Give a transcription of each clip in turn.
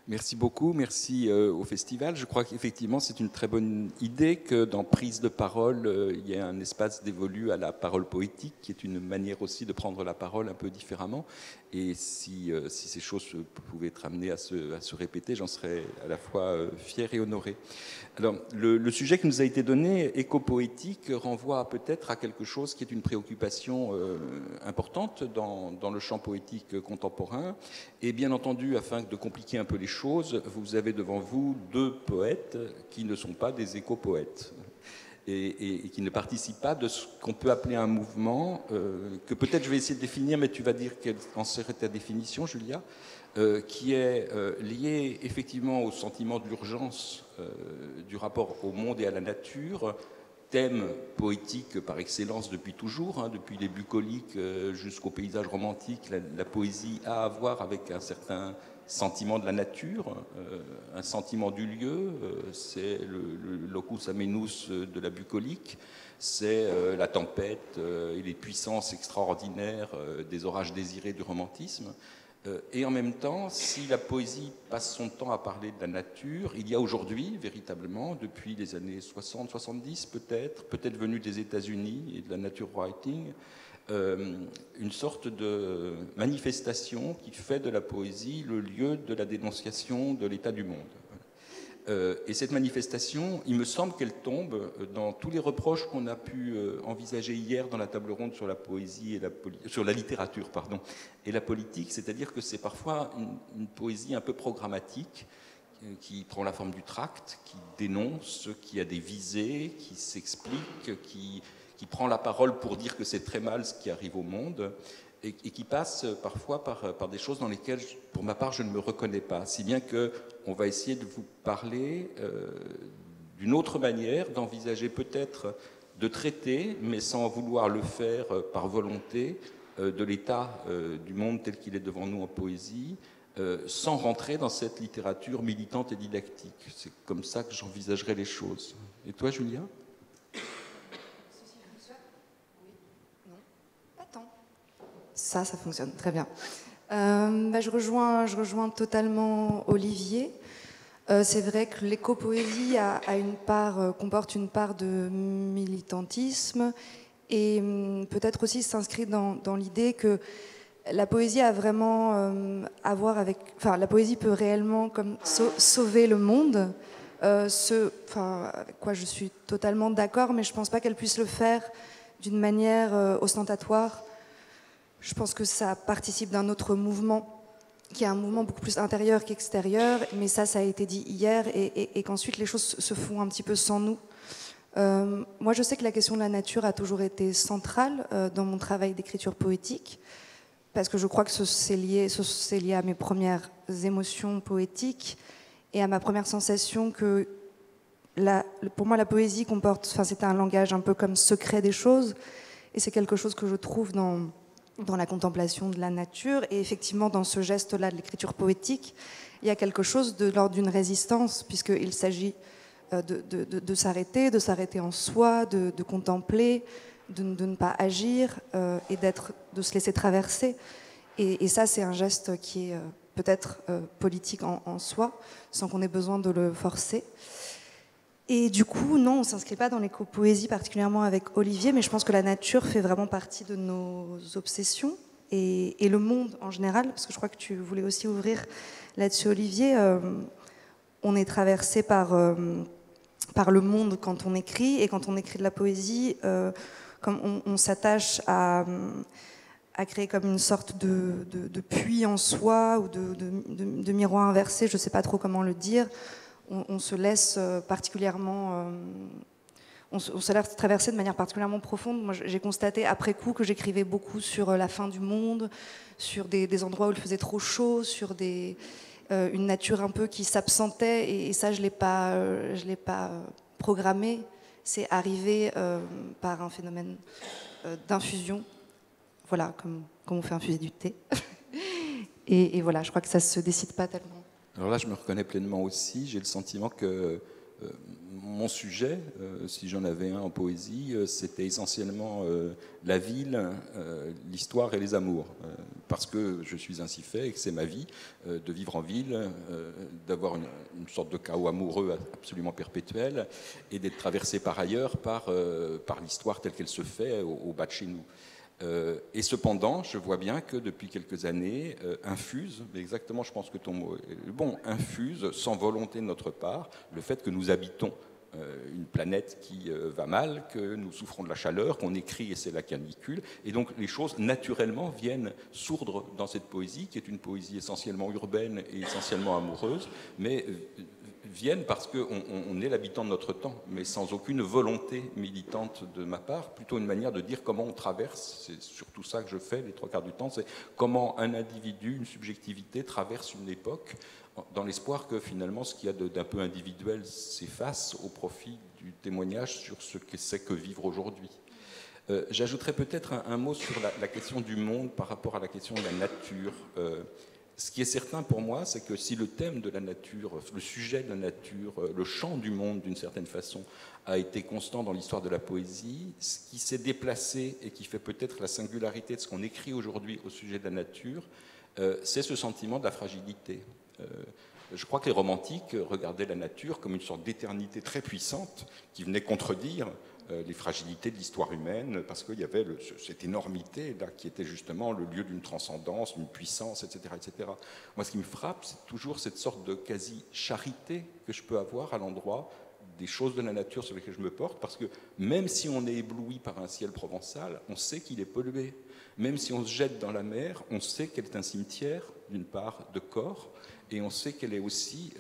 Merci beaucoup, merci au festival. Je crois qu'effectivement c'est une très bonne idée que dans prise de parole, il y ait un espace dévolu à la parole poétique, qui est une manière aussi de prendre la parole un peu différemment. Et si ces choses pouvaient être amenées à se répéter, j'en serais à la fois fier et honoré. Alors, le sujet qui nous a été donné, éco-poétique, renvoie peut-être à quelque chose qui est une préoccupation importante dans le champ poétique contemporain. Et bien entendu, afin de compliquer un peu les choses, vous avez devant vous deux poètes qui ne sont pas des éco-poètes. Et qui ne participent pas de ce qu'on peut appeler un mouvement, que peut-être je vais essayer de définir, mais tu vas dire quelle en serait ta définition, Julia, qui est lié effectivement au sentiment de l'urgence du rapport au monde et à la nature, thème poétique par excellence depuis toujours, hein, depuis les bucoliques jusqu'au paysage romantique, la poésie a à voir avec un certain sentiment de la nature, un sentiment du lieu, c'est le locus amenus de la bucolique, c'est la tempête et les puissances extraordinaires des orages désirés du romantisme. Et en même temps, si la poésie passe son temps à parler de la nature, il y a aujourd'hui, véritablement, depuis les années 60-70 peut-être venu des États-Unis et de la nature writing, une sorte de manifestation qui fait de la poésie le lieu de la dénonciation de l'état du monde. Et cette manifestation, il me semble qu'elle tombe dans tous les reproches qu'on a pu envisager hier dans la table ronde sur la poésie et sur la littérature, pardon, et la politique, c'est-à-dire que c'est parfois une poésie un peu programmatique qui prend la forme du tract, qui dénonce, qui a des visées, qui s'explique, qui prend la parole pour dire que c'est très mal ce qui arrive au monde, et qui passe parfois par des choses dans lesquelles, pour ma part, je ne me reconnais pas. Si bien qu'on va essayer de vous parler d'une autre manière, d'envisager peut-être de traiter, mais sans vouloir le faire par volonté, de l'état du monde tel qu'il est devant nous en poésie, sans rentrer dans cette littérature militante et didactique. C'est comme ça que j'envisagerais les choses. Et toi, Julia ? Ça fonctionne très bien. Je rejoins totalement Olivier. C'est vrai que l'éco-poésie comporte une part de militantisme et peut-être aussi s'inscrit dans l'idée que la poésie a vraiment à voir avec... Enfin, la poésie peut réellement comme sauver le monde, avec quoi je suis totalement d'accord, mais je ne pense pas qu'elle puisse le faire d'une manière ostentatoire. Je pense que ça participe d'un autre mouvement, qui est un mouvement beaucoup plus intérieur qu'extérieur, mais ça a été dit hier, et qu'ensuite les choses se font un petit peu sans nous. Moi, je sais que la question de la nature a toujours été centrale dans mon travail d'écriture poétique, parce que je crois que c'est lié à mes premières émotions poétiques et à ma première sensation que, pour moi, la poésie c'est un langage un peu comme secret des choses, et c'est quelque chose que je trouve dans la contemplation de la nature, et effectivement dans ce geste-là de l'écriture poétique, il y a quelque chose de l'ordre d'une résistance, puisqu'il s'agit de s'arrêter en soi, de contempler, de ne pas agir, et de se laisser traverser. Et ça, c'est un geste qui est peut-être politique en soi, sans qu'on ait besoin de le forcer. Et du coup, non, on ne s'inscrit pas dans l'éco-poésie particulièrement avec Olivier, mais je pense que la nature fait vraiment partie de nos obsessions, et le monde en général, parce que je crois que tu voulais aussi ouvrir là-dessus, Olivier. On est traversé par le monde quand on écrit, et quand on écrit de la poésie, comme on s'attache à créer comme une sorte de puits en soi, ou de miroir inversé, je ne sais pas trop comment le dire. On se laisse particulièrement... on se laisse traverser de manière particulièrement profonde. Moi, j'ai constaté après coup que j'écrivais beaucoup sur la fin du monde, sur des endroits où il faisait trop chaud, sur une nature un peu qui s'absentait, et ça, je l'ai pas programmé. C'est arrivé par un phénomène d'infusion. Voilà, comme on fait infuser du thé. Et voilà, je crois que ça ne se décide pas tellement. Alors là, je me reconnais pleinement aussi. J'ai le sentiment que Mon sujet, si j'en avais un en poésie, c'était essentiellement la ville, l'histoire et les amours. Parce que je suis ainsi fait et que c'est ma vie de vivre en ville, d'avoir une sorte de chaos amoureux absolument perpétuel et d'être traversé par ailleurs par l'histoire telle qu'elle se fait au bas de chez nous. Et cependant, je vois bien que depuis quelques années, infuse, mais exactement, je pense que ton mot est bon, infuse, sans volonté de notre part, le fait que nous habitons une planète qui va mal, que nous souffrons de la chaleur, qu'on écrit et c'est la canicule. Et donc les choses, naturellement, viennent sourdre dans cette poésie, qui est une poésie essentiellement urbaine et essentiellement amoureuse, mais viennent parce qu'on est l'habitant de notre temps, mais sans aucune volonté militante de ma part, plutôt une manière de dire comment on traverse, c'est surtout ça que je fais les trois quarts du temps, c'est comment un individu, une subjectivité traverse une époque, dans l'espoir que finalement ce qu'il y a d'un peu individuel s'efface au profit du témoignage sur ce que c'est que vivre aujourd'hui. J'ajouterais peut-être un mot sur la question du monde par rapport à la question de la nature. Ce qui est certain pour moi, c'est que si le thème de la nature, le sujet de la nature, le chant du monde d'une certaine façon, a été constant dans l'histoire de la poésie, ce qui s'est déplacé et qui fait peut-être la singularité de ce qu'on écrit aujourd'hui au sujet de la nature, c'est ce sentiment de la fragilité. Je crois que les romantiques regardaient la nature comme une sorte d'éternité très puissante qui venait contredire les fragilités de l'histoire humaine, parce qu'il y avait cette énormité là qui était justement le lieu d'une transcendance, d'une puissance, etc., etc. Moi, ce qui me frappe, c'est toujours cette sorte de quasi-charité que je peux avoir à l'endroit des choses de la nature sur lesquelles je me porte, parce que même si on est ébloui par un ciel provençal, on sait qu'il est pollué. Même si on se jette dans la mer, on sait qu'elle est un cimetière, d'une part, de corps, et on sait qu'elle est aussi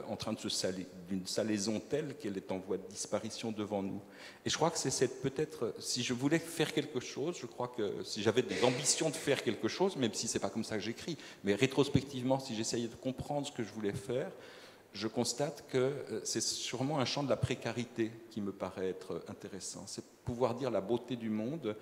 en train de se saler, d'une salaison telle qu'elle est en voie de disparition devant nous. Et je crois que c'est peut-être, si je voulais faire quelque chose, je crois que si j'avais des ambitions de faire quelque chose, même si c'est pas comme ça que j'écris, mais rétrospectivement, si j'essayais de comprendre ce que je voulais faire, je constate que c'est sûrement un champ de la précarité qui me paraît être intéressant. C'est pouvoir dire la beauté du monde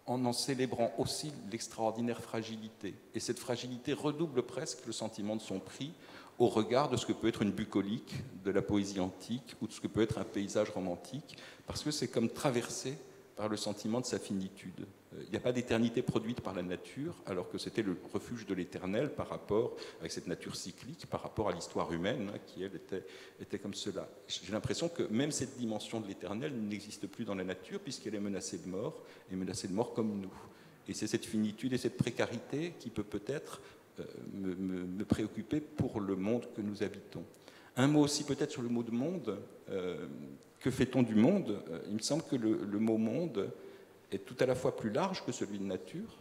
en célébrant aussi l'extraordinaire fragilité. Et cette fragilité redouble presque le sentiment de son prix au regard de ce que peut être une bucolique de la poésie antique ou de ce que peut être un paysage romantique, parce que c'est comme traversé par le sentiment de sa finitude. Il n'y a pas d'éternité produite par la nature, alors que c'était le refuge de l'éternel par rapport, avec cette nature cyclique, par rapport à l'histoire humaine, qui, elle, était comme cela. J'ai l'impression que même cette dimension de l'éternel n'existe plus dans la nature, puisqu'elle est menacée de mort, et menacée de mort comme nous. Et c'est cette finitude et cette précarité qui peut peut-être me préoccuper pour le monde que nous habitons. Un mot aussi peut-être sur le mot de monde. Que fait-on du monde? Il me semble que le mot monde est tout à la fois plus large que celui de nature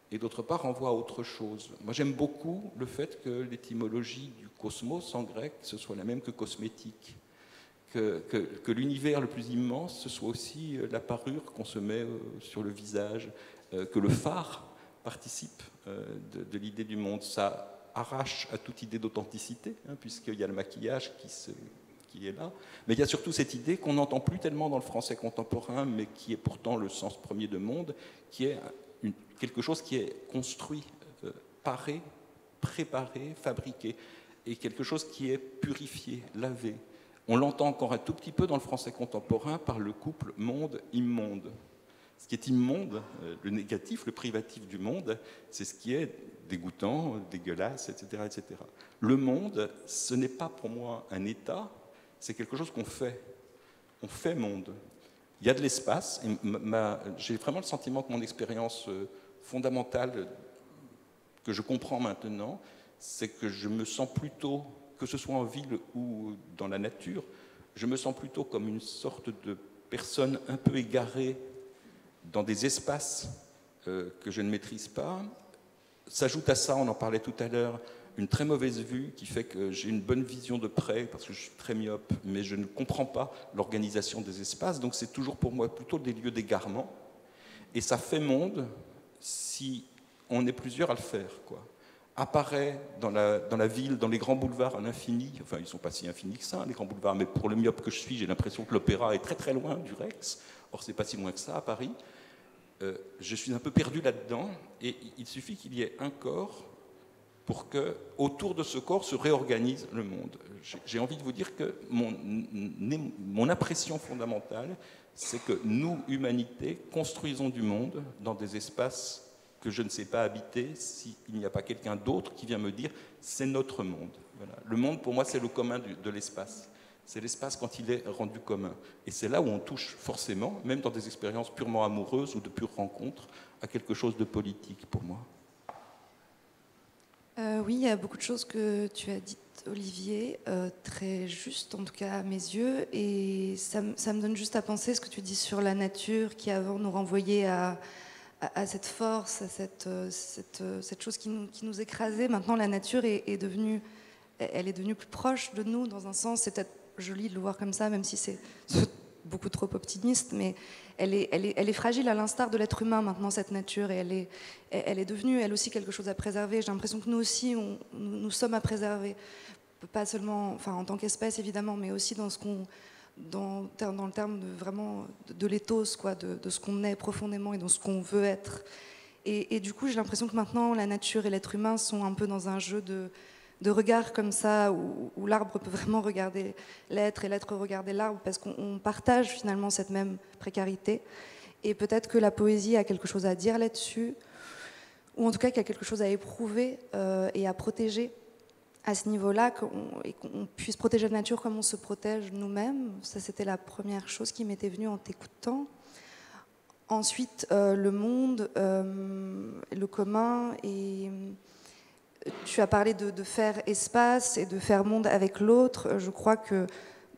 et d'autre part renvoie à autre chose. Moi j'aime beaucoup le fait que l'étymologie du cosmos en grec ce soit la même que cosmétique, que l'univers le plus immense ce soit aussi la parure qu'on se met sur le visage, que le phare participe de l'idée du monde. Ça arrache à toute idée d'authenticité, puisqu'il y a le maquillage qui est là, mais il y a surtout cette idée qu'on n'entend plus tellement dans le français contemporain, mais qui est pourtant le sens premier de monde, qui est quelque chose qui est construit, paré, préparé, fabriqué, et quelque chose qui est purifié, lavé. On l'entend encore un tout petit peu dans le français contemporain par le couple monde-immonde. Ce qui est immonde, le négatif, le privatif du monde, c'est ce qui est dégoûtant, dégueulasse, etc., etc. Le monde, ce n'est pas pour moi un état, c'est quelque chose qu'on fait. On fait monde. Il y a de l'espace. J'ai vraiment le sentiment que mon expérience fondamentale, que je comprends maintenant, c'est que je me sens plutôt, que ce soit en ville ou dans la nature, je me sens plutôt comme une sorte de personne un peu égarée dans des espaces que je ne maîtrise pas. S'ajoute à ça, on en parlait tout à l'heure, une très mauvaise vue qui fait que j'ai une bonne vision de près parce que je suis très myope, mais je ne comprends pas l'organisation des espaces, donc c'est toujours pour moi plutôt des lieux d'égarement. Et ça fait monde si on est plusieurs à le faire, quoi. Apparaît dans la ville, dans les grands boulevards à l'infini, enfin ils ne sont pas si infinis que ça, les grands boulevards, mais pour le myope que je suis, j'ai l'impression que l'opéra est très très loin du Rex, or c'est pas si loin que ça à Paris. Je suis un peu perdu là-dedans, et il suffit qu'il y ait un corps pour que, autour de ce corps, se réorganise le monde. J'ai envie de vous dire que mon impression fondamentale, c'est que nous, humanité, construisons du monde dans des espaces que je ne sais pas habiter s'il n'y a pas quelqu'un d'autre qui vient me dire « c'est notre monde ». Voilà. Le monde, pour moi, c'est le commun de l'espace. C'est l'espace quand il est rendu commun. Et c'est là où on touche forcément, même dans des expériences purement amoureuses ou de pure rencontre, à quelque chose de politique pour moi. Oui, il y a beaucoup de choses que tu as dites, Olivier, très juste en tout cas à mes yeux, et ça me donne juste à penser ce que tu dis sur la nature qui avant nous renvoyait à cette force, à cette chose qui nous écrasait. Maintenant, la nature est devenue plus proche de nous dans un sens. C'est peut-être joli de le voir comme ça, même si c'est beaucoup trop optimiste, mais elle est fragile à l'instar de l'être humain maintenant, cette nature, et elle est devenue elle aussi quelque chose à préserver. J'ai l'impression que nous aussi, nous sommes à préserver, pas seulement, enfin en tant qu'espèce évidemment, mais aussi dans ce qu'on, dans le terme de vraiment de l'éthos, quoi, de ce qu'on est profondément et dans ce qu'on veut être. Et du coup, j'ai l'impression que maintenant, la nature et l'être humain sont un peu dans un jeu de regard comme ça, où l'arbre peut vraiment regarder l'être et l'être regarder l'arbre, parce qu'on partage finalement cette même précarité. Et peut-être que la poésie a quelque chose à dire là-dessus, ou en tout cas qu'il y a quelque chose à éprouver et à protéger à ce niveau-là, et qu'on puisse protéger la nature comme on se protège nous-mêmes. Ça, c'était la première chose qui m'était venue en t'écoutant. Ensuite, le monde, le commun, et tu as parlé de faire espace et de faire monde avec l'autre. Je crois que,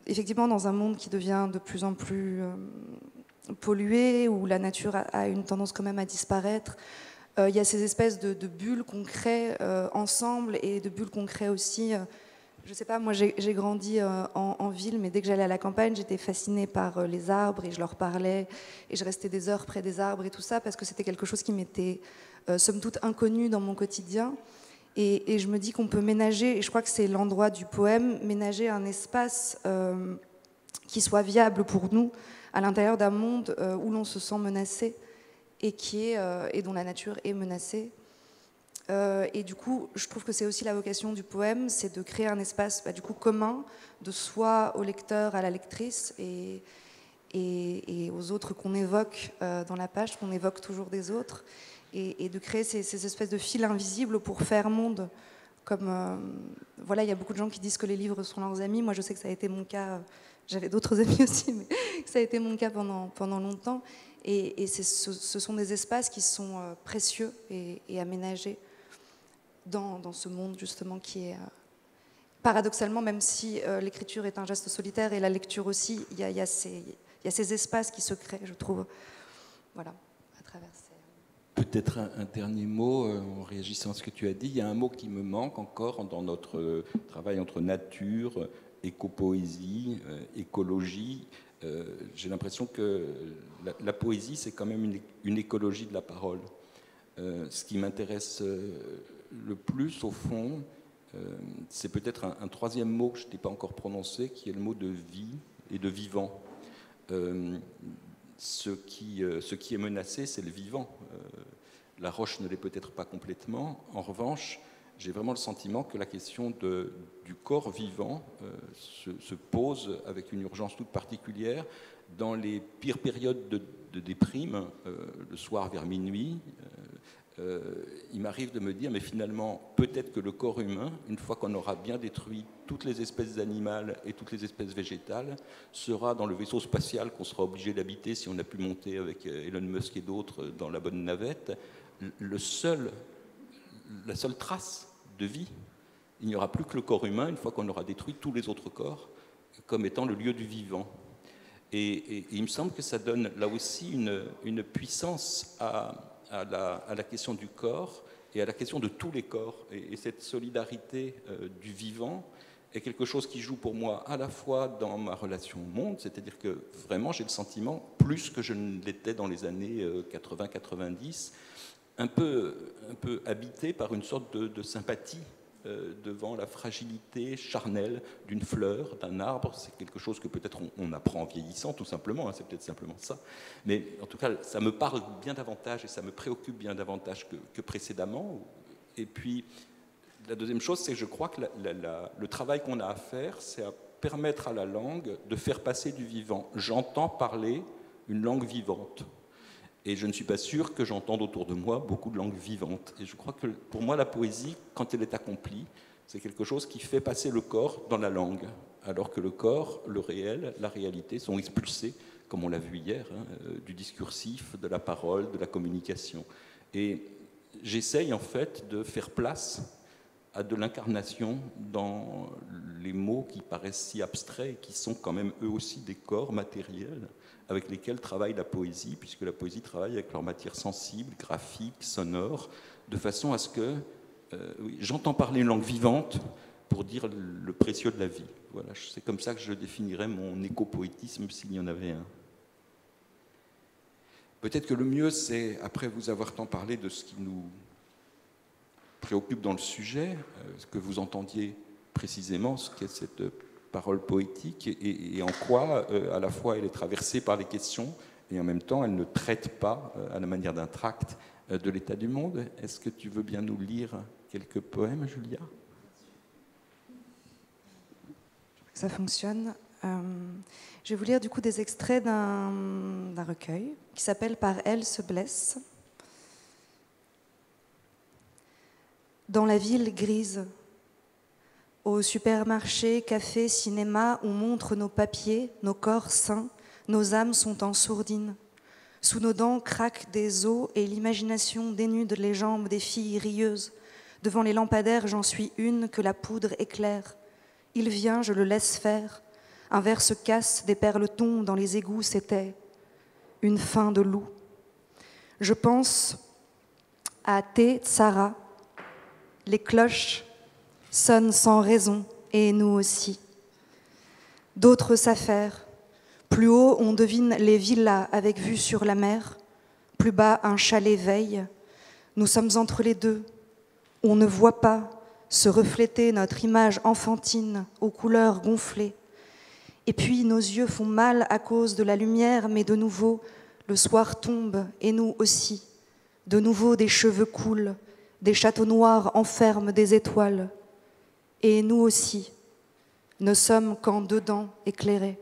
effectivement, dans un monde qui devient de plus en plus pollué, où la nature a une tendance quand même à disparaître, il y a ces espèces de bulles qu'on crée ensemble, et de bulles qu'on crée aussi. Je sais pas, moi j'ai grandi en ville, mais dès que j'allais à la campagne, j'étais fascinée par les arbres, et je leur parlais, et je restais des heures près des arbres et tout ça, parce que c'était quelque chose qui m'était somme toute inconnu dans mon quotidien. Et je me dis qu'on peut ménager, et je crois que c'est l'endroit du poème, ménager un espace qui soit viable pour nous, à l'intérieur d'un monde où l'on se sent menacé, et dont la nature est menacée. Et du coup, je trouve que c'est aussi la vocation du poème, c'est de créer un espace du coup commun, de soi au lecteur, à la lectrice, et aux autres qu'on évoque dans la page, qu'on évoque toujours des autres, et de créer ces espèces de fils invisibles pour faire monde. Comme voilà, il y a beaucoup de gens qui disent que les livres sont leurs amis. Moi, je sais que ça a été mon cas. J'avais d'autres amis aussi, mais ça a été mon cas pendant longtemps. Et ce sont des espaces qui sont précieux et aménagés dans ce monde justement qui est paradoxalement, même si l'écriture est un geste solitaire et la lecture aussi, il y a ces espaces qui se créent, je trouve. Voilà, à travers ces... Peut-être un dernier mot en réagissant à ce que tu as dit. Il y a un mot qui me manque encore dans notre travail entre nature, éco-poésie, écologie. J'ai l'impression que la poésie, c'est quand même une écologie de la parole. Ce qui m'intéresse le plus, au fond, c'est peut-être un troisième mot que je n'ai pas encore prononcé, qui est le mot de vie et de vivant. Ce qui est menacé, c'est le vivant. La roche ne l'est peut-être pas complètement. En revanche, j'ai vraiment le sentiment que la question du corps vivant se pose avec une urgence toute particulière dans les pires périodes de déprime, le soir vers minuit. Il m'arrive de me dire, mais finalement, peut-être que le corps humain, une fois qu'on aura bien détruit toutes les espèces animales et toutes les espèces végétales, sera dans le vaisseau spatial qu'on sera obligé d'habiter si on a pu monter avec Elon Musk et d'autres dans la bonne navette, la seule trace de vie. Il n'y aura plus que le corps humain, une fois qu'on aura détruit tous les autres corps, comme étant le lieu du vivant. Et il me semble que ça donne là aussi une puissance à la question du corps et à la question de tous les corps. Et cette solidarité du vivant est quelque chose qui joue pour moi à la fois dans ma relation au monde, c'est-à-dire que vraiment j'ai le sentiment, plus que je ne l'étais dans les années 80-90, un peu habité par une sorte de sympathie devant la fragilité charnelle d'une fleur, d'un arbre. C'est quelque chose que peut-être on apprend en vieillissant, tout simplement, hein, c'est peut-être simplement ça. Mais en tout cas, ça me parle bien davantage et ça me préoccupe bien davantage que précédemment. Et puis, La deuxième chose, c'est que je crois que le travail qu'on a à faire, c'est à permettre à la langue de faire passer du vivant. J'entends parler une langue vivante. Et je ne suis pas sûr que j'entende autour de moi beaucoup de langues vivantes. Et je crois que pour moi, la poésie, quand elle est accomplie, c'est quelque chose qui fait passer le corps dans la langue, alors que le corps, le réel, la réalité sont expulsés, comme on l'a vu hier, du discursif, de la parole, de la communication. Et j'essaye en fait de faire place à de l'incarnation dans les mots qui paraissent si abstraits et qui sont quand même eux aussi des corps matériels avec lesquels travaille la poésie, puisque la poésie travaille avec leur matière sensible, graphique, sonore, de façon à ce que oui, j'entends parler une langue vivante pour dire le précieux de la vie. Voilà, c'est comme ça que je définirais mon écopoétisme s'il y en avait un. Peut-être que le mieux, c'est, après vous avoir tant parlé de ce qui nous préoccupe dans le sujet, que vous entendiez précisément ce qu'est cette parole poétique et en quoi, à la fois, elle est traversée par les questions et en même temps, elle ne traite pas, à la manière d'un tract, de l'état du monde. Est-ce que tu veux bien nous lire quelques poèmes, Julia ? Ça fonctionne. Je vais vous lire du coup des extraits d'un recueil qui s'appelle « Par elle se blesse ». Dans la ville grise, au supermarché, café, cinéma, on montre nos papiers, nos corps sains, nos âmes sont en sourdine. Sous nos dents craquent des os et l'imagination dénude les jambes des filles rieuses. Devant les lampadaires, j'en suis une que la poudre éclaire. Il vient, je le laisse faire. Un verre se casse, des perles tombent dans les égouts, c'était une faim de loup. Je pense à Tsara. Les cloches sonnent sans raison, et nous aussi. D'autres s'affairent. Plus haut, on devine les villas avec vue sur la mer. Plus bas, un chalet veille. Nous sommes entre les deux. On ne voit pas se refléter notre image enfantine aux couleurs gonflées. Et puis, nos yeux font mal à cause de la lumière, mais de nouveau, le soir tombe, et nous aussi. De nouveau, des cheveux coulent. Des châteaux noirs enferment des étoiles. Et nous aussi, ne sommes qu'en dedans éclairés.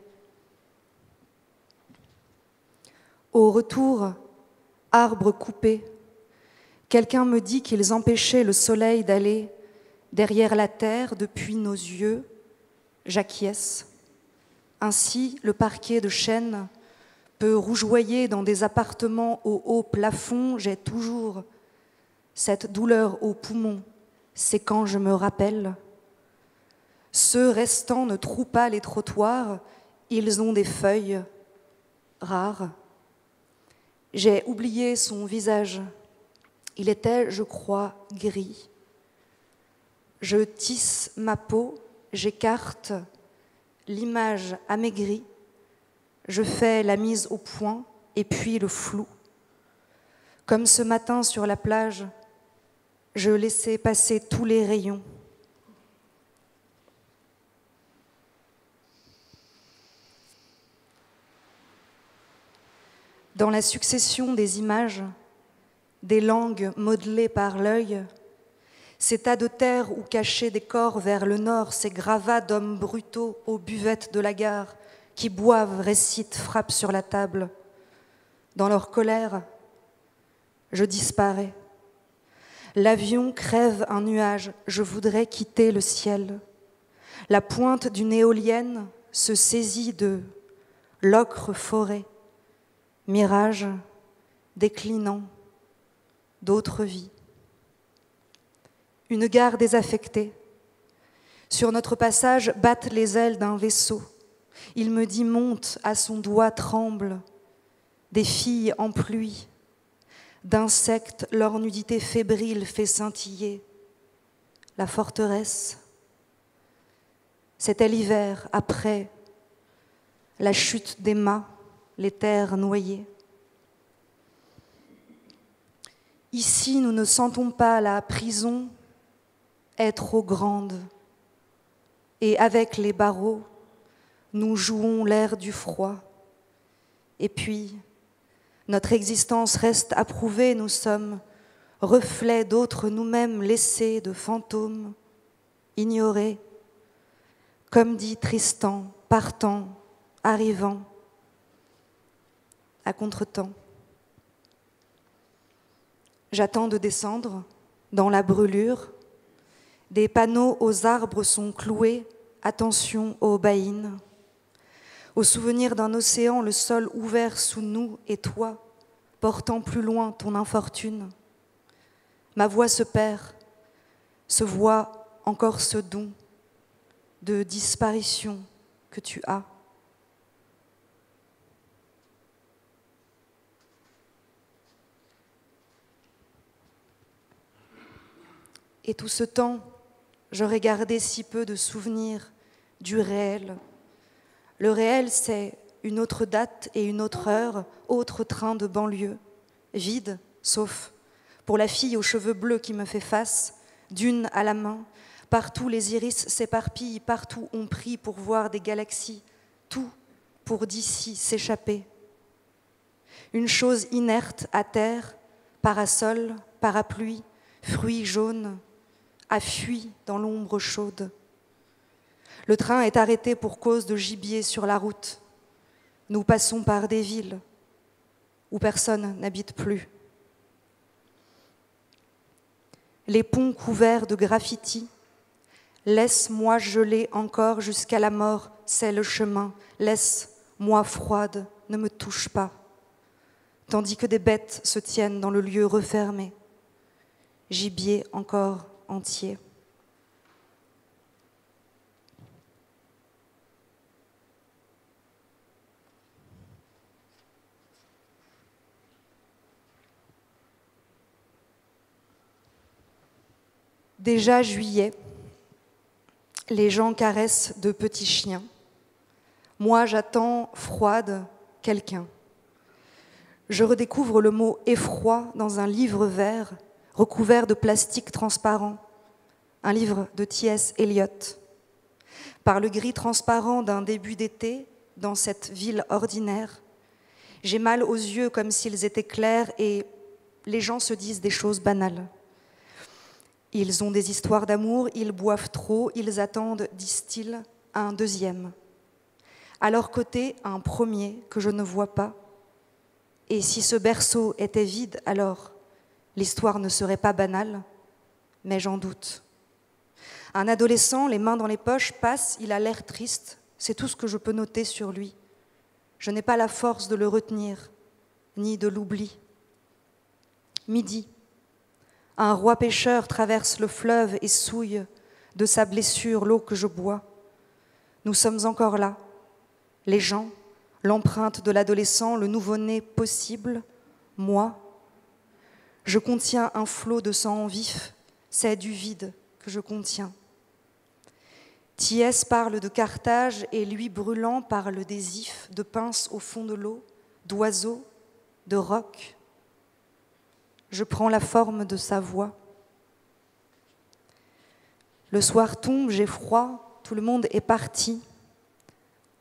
Au retour, arbres coupés, quelqu'un me dit qu'ils empêchaient le soleil d'aller derrière la terre depuis nos yeux. J'acquiesce. Ainsi, le parquet de chêne peut rougeoyer dans des appartements au haut plafond. J'ai toujours cette douleur au poumon, c'est quand je me rappelle. Ceux restants ne trouent pas les trottoirs, ils ont des feuilles rares. J'ai oublié son visage, il était, je crois, gris. Je tisse ma peau, j'écarte l'image amaigrie, je fais la mise au point et puis le flou. Comme ce matin sur la plage, je laissais passer tous les rayons. Dans la succession des images, des langues modelées par l'œil, ces tas de terre où cachaient des corps vers le nord, ces gravats d'hommes brutaux aux buvettes de la gare, qui boivent, récitent, frappent sur la table. Dans leur colère, je disparais. L'avion crève un nuage, je voudrais quitter le ciel. La pointe d'une éolienne se saisit de l'ocre forêt, mirage déclinant d'autres vies. Une gare désaffectée. Sur notre passage battent les ailes d'un vaisseau. Il me dit monte, à son doigt tremble. Des filles en pluie. D'insectes, leur nudité fébrile fait scintiller. La forteresse, c'était l'hiver, après la chute des mâts, les terres noyées. Ici, nous ne sentons pas la prison est trop grande. Et avec les barreaux, nous jouons l'air du froid. Et puis, notre existence reste approuvée, nous sommes reflet d'autres nous-mêmes laissés de fantômes, ignorés, comme dit Tristan, partant, arrivant, à contretemps. J'attends de descendre dans la brûlure. Des panneaux aux arbres sont cloués. Attention aux baïnes. Au souvenir d'un océan, le sol ouvert sous nous et toi, portant plus loin ton infortune. Ma voix se perd, se voit encore ce don de disparition que tu as. Et tout ce temps, j'aurais gardé si peu de souvenirs du réel. Le réel, c'est une autre date et une autre heure, autre train de banlieue, vide, sauf pour la fille aux cheveux bleus qui me fait face, d'une à la main. Partout les iris s'éparpillent, partout on prie pour voir des galaxies, tout pour d'ici s'échapper. Une chose inerte à terre, parasol, parapluie, fruits jaunes, a fui dans l'ombre chaude. Le train est arrêté pour cause de gibier sur la route. Nous passons par des villes où personne n'habite plus. Les ponts couverts de graffitis, laisse-moi geler encore jusqu'à la mort, c'est le chemin. Laisse-moi froide, ne me touche pas. Tandis que des bêtes se tiennent dans le lieu refermé. Gibier encore entier. Déjà juillet, les gens caressent de petits chiens. Moi, j'attends froide quelqu'un. Je redécouvre le mot effroi dans un livre vert recouvert de plastique transparent, un livre de T.S. Eliot. Par le gris transparent d'un début d'été, dans cette ville ordinaire, j'ai mal aux yeux comme s'ils étaient clairs et les gens se disent des choses banales. Ils ont des histoires d'amour, ils boivent trop, ils attendent, disent-ils, un deuxième. À leur côté, un premier que je ne vois pas. Et si ce berceau était vide, alors l'histoire ne serait pas banale, mais j'en doute. Un adolescent, les mains dans les poches, passe, il a l'air triste, c'est tout ce que je peux noter sur lui. Je n'ai pas la force de le retenir, ni de l'oubli. Midi, un roi pêcheur traverse le fleuve et souille de sa blessure l'eau que je bois. Nous sommes encore là, les gens, l'empreinte de l'adolescent, le nouveau-né possible, moi. Je contiens un flot de sang vif, c'est du vide que je contiens. Thiès parle de Carthage et lui brûlant parle des ifs, de pinces au fond de l'eau, d'oiseaux, de rocs. Je prends la forme de sa voix. Le soir tombe, j'ai froid, tout le monde est parti.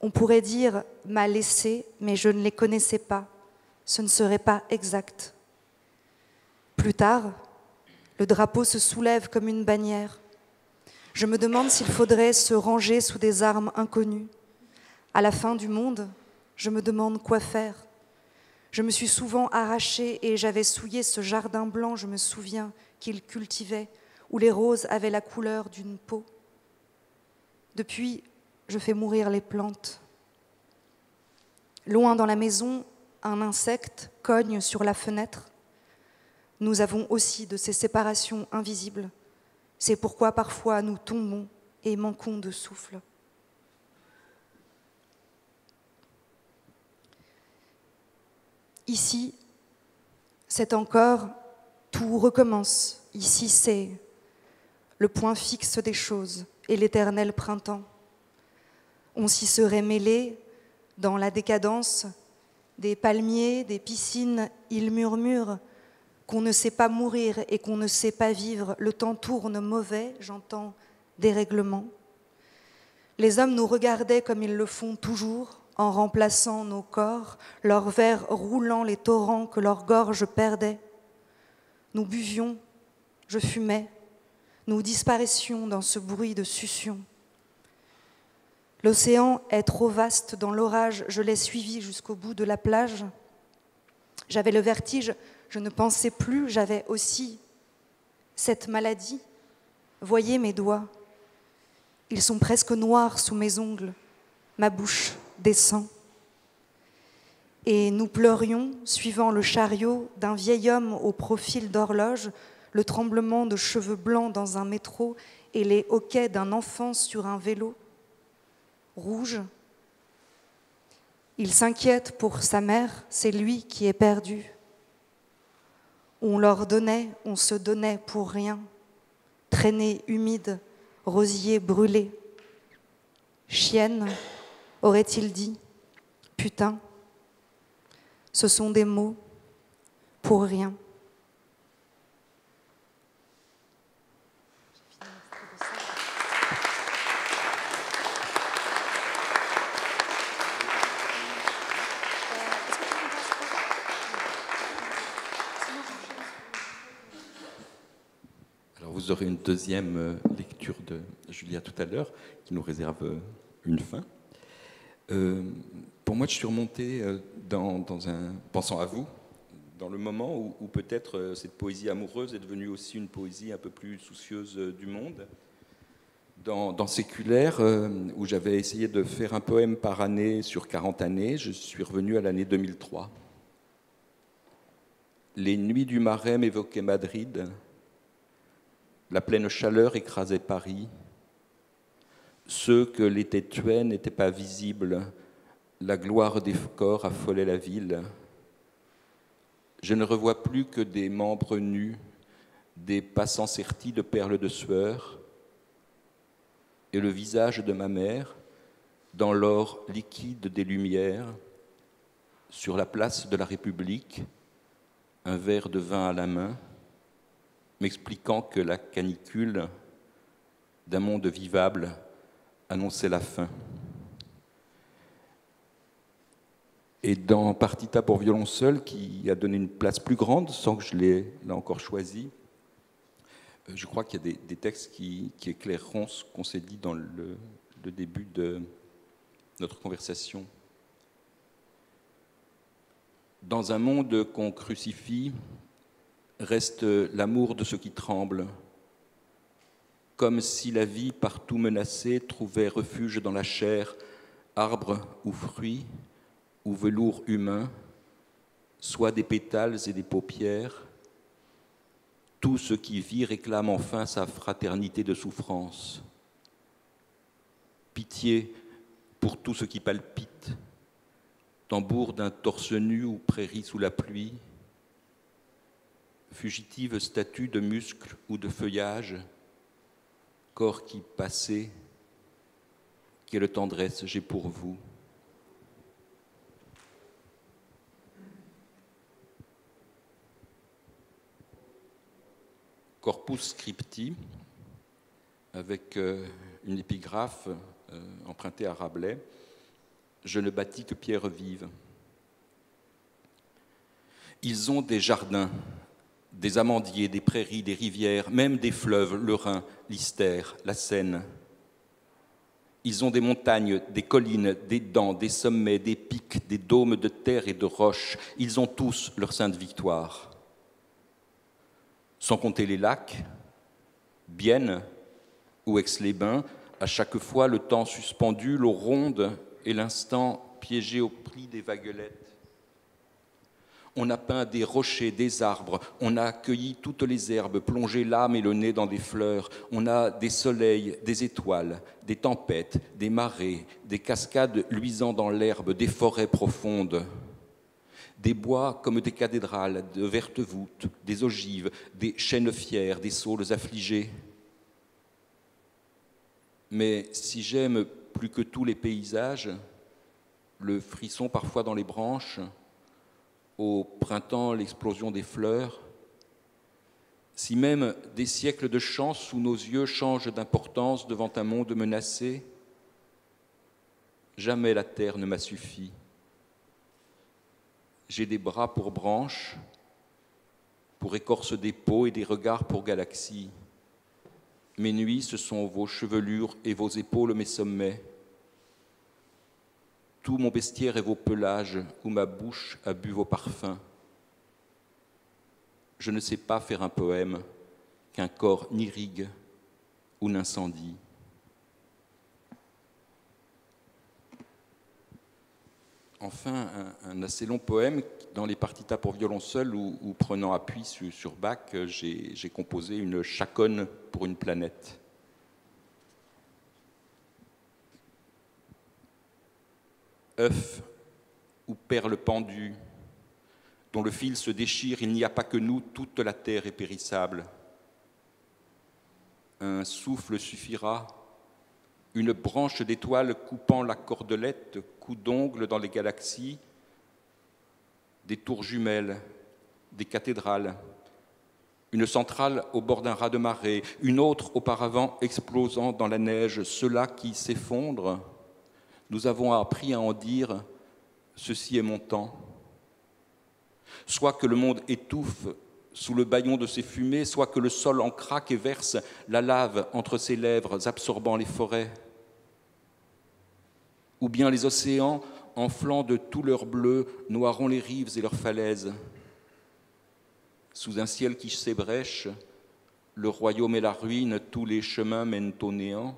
On pourrait dire m'a laissé, mais je ne les connaissais pas. Ce ne serait pas exact. Plus tard, le drapeau se soulève comme une bannière. Je me demande s'il faudrait se ranger sous des armes inconnues. À la fin du monde, je me demande quoi faire. Je me suis souvent arrachée et j'avais souillé ce jardin blanc, je me souviens, qu'il cultivait, où les roses avaient la couleur d'une peau. Depuis, je fais mourir les plantes. Loin dans la maison, un insecte cogne sur la fenêtre. Nous avons aussi de ces séparations invisibles. C'est pourquoi parfois nous tombons et manquons de souffle. Ici, c'est encore, tout recommence. Ici, c'est le point fixe des choses et l'éternel printemps. On s'y serait mêlé dans la décadence des palmiers, des piscines, ils murmurent qu'on ne sait pas mourir et qu'on ne sait pas vivre. Le temps tourne mauvais, j'entends dérèglement. Les hommes nous regardaient comme ils le font toujours, en remplaçant nos corps, leurs vers roulant les torrents que leur gorge perdait. nous buvions, je fumais, nous disparaissions dans ce bruit de succion. L'océan est trop vaste dans l'orage, je l'ai suivi jusqu'au bout de la plage. J'avais le vertige, je ne pensais plus, j'avais aussi cette maladie. Voyez mes doigts, ils sont presque noirs sous mes ongles, ma bouche descend. Et nous pleurions, suivant le chariot d'un vieil homme au profil d'horloge, le tremblement de cheveux blancs dans un métro et les hoquets d'un enfant sur un vélo rouge. Il s'inquiète pour sa mère, c'est lui qui est perdu. On leur donnait, on se donnait pour rien. Traînée humide, rosier brûlé. Chienne, aurait-il dit, putain. Ce sont des mots pour rien. Alors vous aurez une deuxième lecture de Julia tout à l'heure qui nous réserve une fin. Pour moi, je suis remonté pensant à vous, dans le moment où peut-être cette poésie amoureuse est devenue aussi une poésie un peu plus soucieuse du monde. Dans Séculaire, où j'avais essayé de faire un poème par année sur 40 années, je suis revenu à l'année 2003. Les nuits du Marais m'évoquaient Madrid, la pleine chaleur écrasait Paris. Ceux que l'été tuait n'étaient pas visibles, la gloire des corps affolait la ville. Je ne revois plus que des membres nus, des passants sertis de perles de sueur, et le visage de ma mère, dans l'or liquide des lumières, sur la place de la République, un verre de vin à la main, m'expliquant que la canicule d'un monde vivable annonçait la fin. Et dans Partita pour violon seul, qui a donné une place plus grande, sans que je l'ai là encore choisi, je crois qu'il y a des textes qui éclaireront ce qu'on s'est dit dans le début de notre conversation. Dans un monde qu'on crucifie, reste l'amour de ceux qui tremblent, comme si la vie partout menacée trouvait refuge dans la chair, arbre ou fruit, ou velours humain, soit des pétales et des paupières. Tout ce qui vit réclame enfin sa fraternité de souffrance. Pitié pour tout ce qui palpite, tambour d'un torse nu ou prairie sous la pluie, fugitive statue de muscles ou de feuillage, corps qui passait, quelle tendresse j'ai pour vous. Corpus Scripti, avec une épigraphe empruntée à Rabelais, « Je ne bâtis que pierres vives ». Ils ont des jardins, des amandiers, des prairies, des rivières, même des fleuves, le Rhin, l'Istère, la Seine. Ils ont des montagnes, des collines, des dents, des sommets, des pics, des dômes de terre et de roches. Ils ont tous leur sainte victoire. Sans compter les lacs, Bienne ou Aix-les-Bains, à chaque fois le temps suspendu, l'eau ronde et l'instant piégé au prix des vaguelettes. On a peint des rochers, des arbres, on a cueilli toutes les herbes, plongé l'âme et le nez dans des fleurs, on a des soleils, des étoiles, des tempêtes, des marées, des cascades luisant dans l'herbe, des forêts profondes. Des bois comme des cathédrales, de vertes voûtes, des ogives, des chênes fiers, des saules affligés. Mais si j'aime plus que tous les paysages, le frisson parfois dans les branches, au printemps l'explosion des fleurs, si même des siècles de chants sous nos yeux changent d'importance devant un monde menacé, jamais la terre ne m'a suffi. J'ai des bras pour branches, pour écorce des peaux et des regards pour galaxies. Mes nuits, ce sont vos chevelures et vos épaules, mes sommets. Tout mon bestiaire est vos pelages, où ma bouche a bu vos parfums. Je ne sais pas faire un poème qu'un corps n'irrigue ou n'incendie. Enfin, un assez long poème dans les partitas pour violon seul où prenant appui sur Bach, j'ai composé une chaconne pour une planète. œuf ou perle pendue, dont le fil se déchire, il n'y a pas que nous, toute la terre est périssable. Un souffle suffira, une branche d'étoile coupant la cordelette, coup d'ongle dans les galaxies, des tours jumelles, des cathédrales, une centrale au bord d'un raz de marée, une autre auparavant explosant dans la neige, ceux-là qui s'effondrent. Nous avons appris à en dire « ceci est mon temps ». Soit que le monde étouffe sous le bâillon de ses fumées, soit que le sol en craque et verse la lave entre ses lèvres, absorbant les forêts. Ou bien les océans, enflant de tout leur bleu, noieront les rives et leurs falaises. Sous un ciel qui s'ébrèche, le royaume et la ruine, tous les chemins mènent au néant.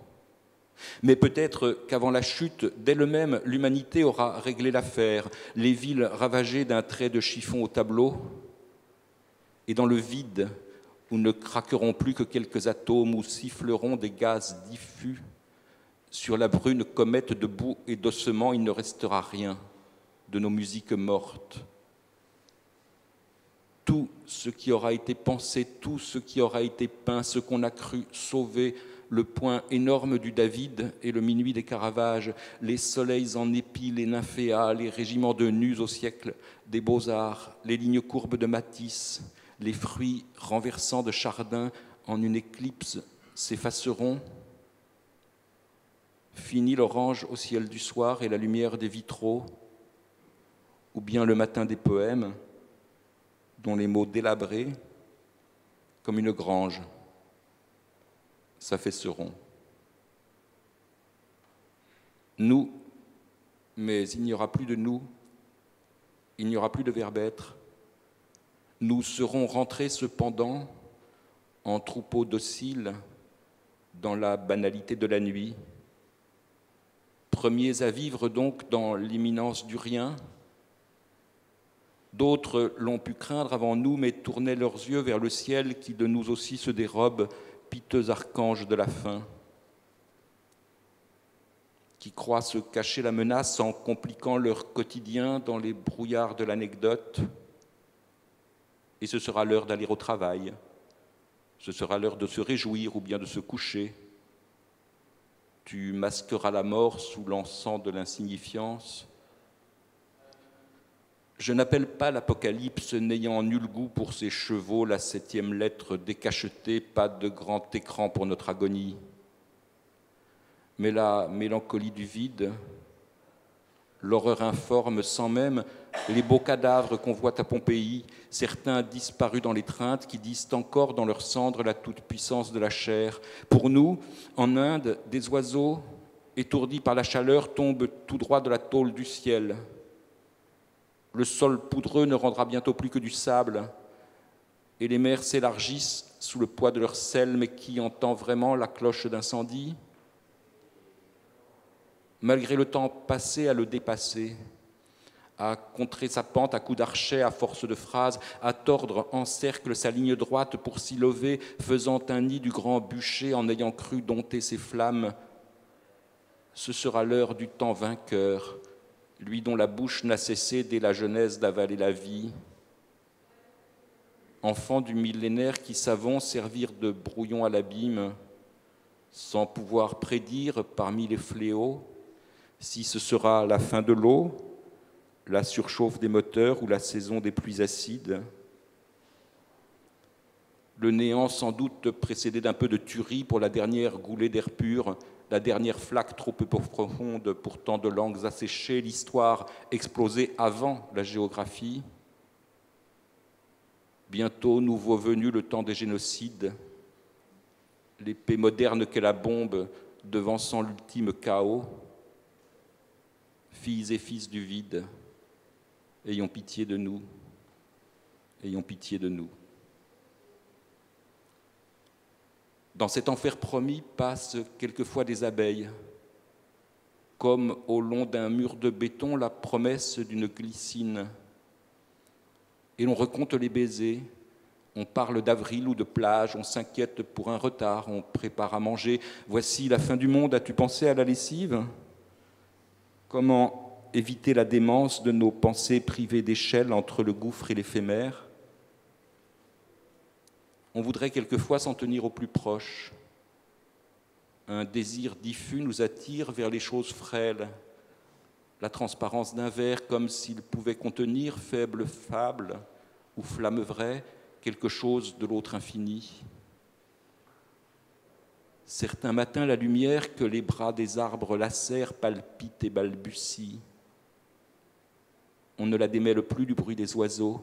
Mais peut-être qu'avant la chute, d'elle-même, l'humanité aura réglé l'affaire, les villes ravagées d'un trait de chiffon au tableau, et dans le vide, où ne craqueront plus que quelques atomes, où siffleront des gaz diffus, sur la brune comète de boue et d'ossements, il ne restera rien de nos musiques mortes. Tout ce qui aura été pensé, tout ce qui aura été peint, ce qu'on a cru sauver, le point énorme du David et le minuit des Caravages, les soleils en épis, les nymphéas, les régiments de nus au siècle des beaux-arts, les lignes courbes de Matisse, les fruits renversants de Chardin en une éclipse s'effaceront. Fini l'orange au ciel du soir et la lumière des vitraux, ou bien le matin des poèmes, dont les mots délabrés, comme une grange, s'affaisseront. Nous, mais il n'y aura plus de nous, il n'y aura plus de verbe être. Nous serons rentrés cependant en troupeaux dociles dans la banalité de la nuit, premiers à vivre donc dans l'imminence du rien. D'autres l'ont pu craindre avant nous, mais tournaient leurs yeux vers le ciel qui de nous aussi se dérobe, piteux archanges de la faim, qui croient se cacher la menace en compliquant leur quotidien dans les brouillards de l'anecdote. Et ce sera l'heure d'aller au travail, ce sera l'heure de se réjouir ou bien de se coucher. Tu masqueras la mort sous l'encens de l'insignifiance. Je n'appelle pas l'Apocalypse, n'ayant nul goût pour ses chevaux, la 7e lettre décachetée, pas de grand écran pour notre agonie. Mais la mélancolie du vide, l'horreur informe sans même les beaux cadavres qu'on voit à Pompéi, certains disparus dans l'étreinte, qui disent encore dans leurs cendres la toute-puissance de la chair. Pour nous, en Inde, des oiseaux, étourdis par la chaleur, tombent tout droit de la tôle du ciel. Le sol poudreux ne rendra bientôt plus que du sable, et les mers s'élargissent sous le poids de leur sel, mais qui entend vraiment la cloche d'incendie ? Malgré le temps passé à le dépasser, à contrer sa pente à coups d'archet, à force de phrases, à tordre en cercle sa ligne droite pour s'y lever, faisant un nid du grand bûcher en ayant cru dompter ses flammes, ce sera l'heure du temps vainqueur, lui dont la bouche n'a cessé dès la jeunesse d'avaler la vie. Enfant du millénaire qui savons servir de brouillon à l'abîme, sans pouvoir prédire parmi les fléaux si ce sera la fin de l'eau, la surchauffe des moteurs ou la saison des pluies acides. Le néant sans doute précédé d'un peu de tuerie pour la dernière goulée d'air pur, la dernière flaque trop peu profonde pour tant de langues asséchées, l'histoire explosée avant la géographie. Bientôt, nouveau venu le temps des génocides, l'épée moderne qu'est la bombe devançant l'ultime chaos. Filles et fils du vide, ayons pitié de nous, ayons pitié de nous. Dans cet enfer promis passent quelquefois des abeilles, comme au long d'un mur de béton la promesse d'une glycine. Et l'on recompte les baisers, on parle d'avril ou de plage, on s'inquiète pour un retard, on prépare à manger. Voici la fin du monde, as-tu pensé à la lessive ? Comment éviter la démence de nos pensées privées d'échelle entre le gouffre et l'éphémère ? On voudrait quelquefois s'en tenir au plus proche. Un désir diffus nous attire vers les choses frêles. La transparence d'un verre comme s'il pouvait contenir, faible fable ou flamme vraie, quelque chose de l'autre infini. Certains matins, la lumière que les bras des arbres lacèrent palpite et balbutie. On ne la démêle plus du bruit des oiseaux.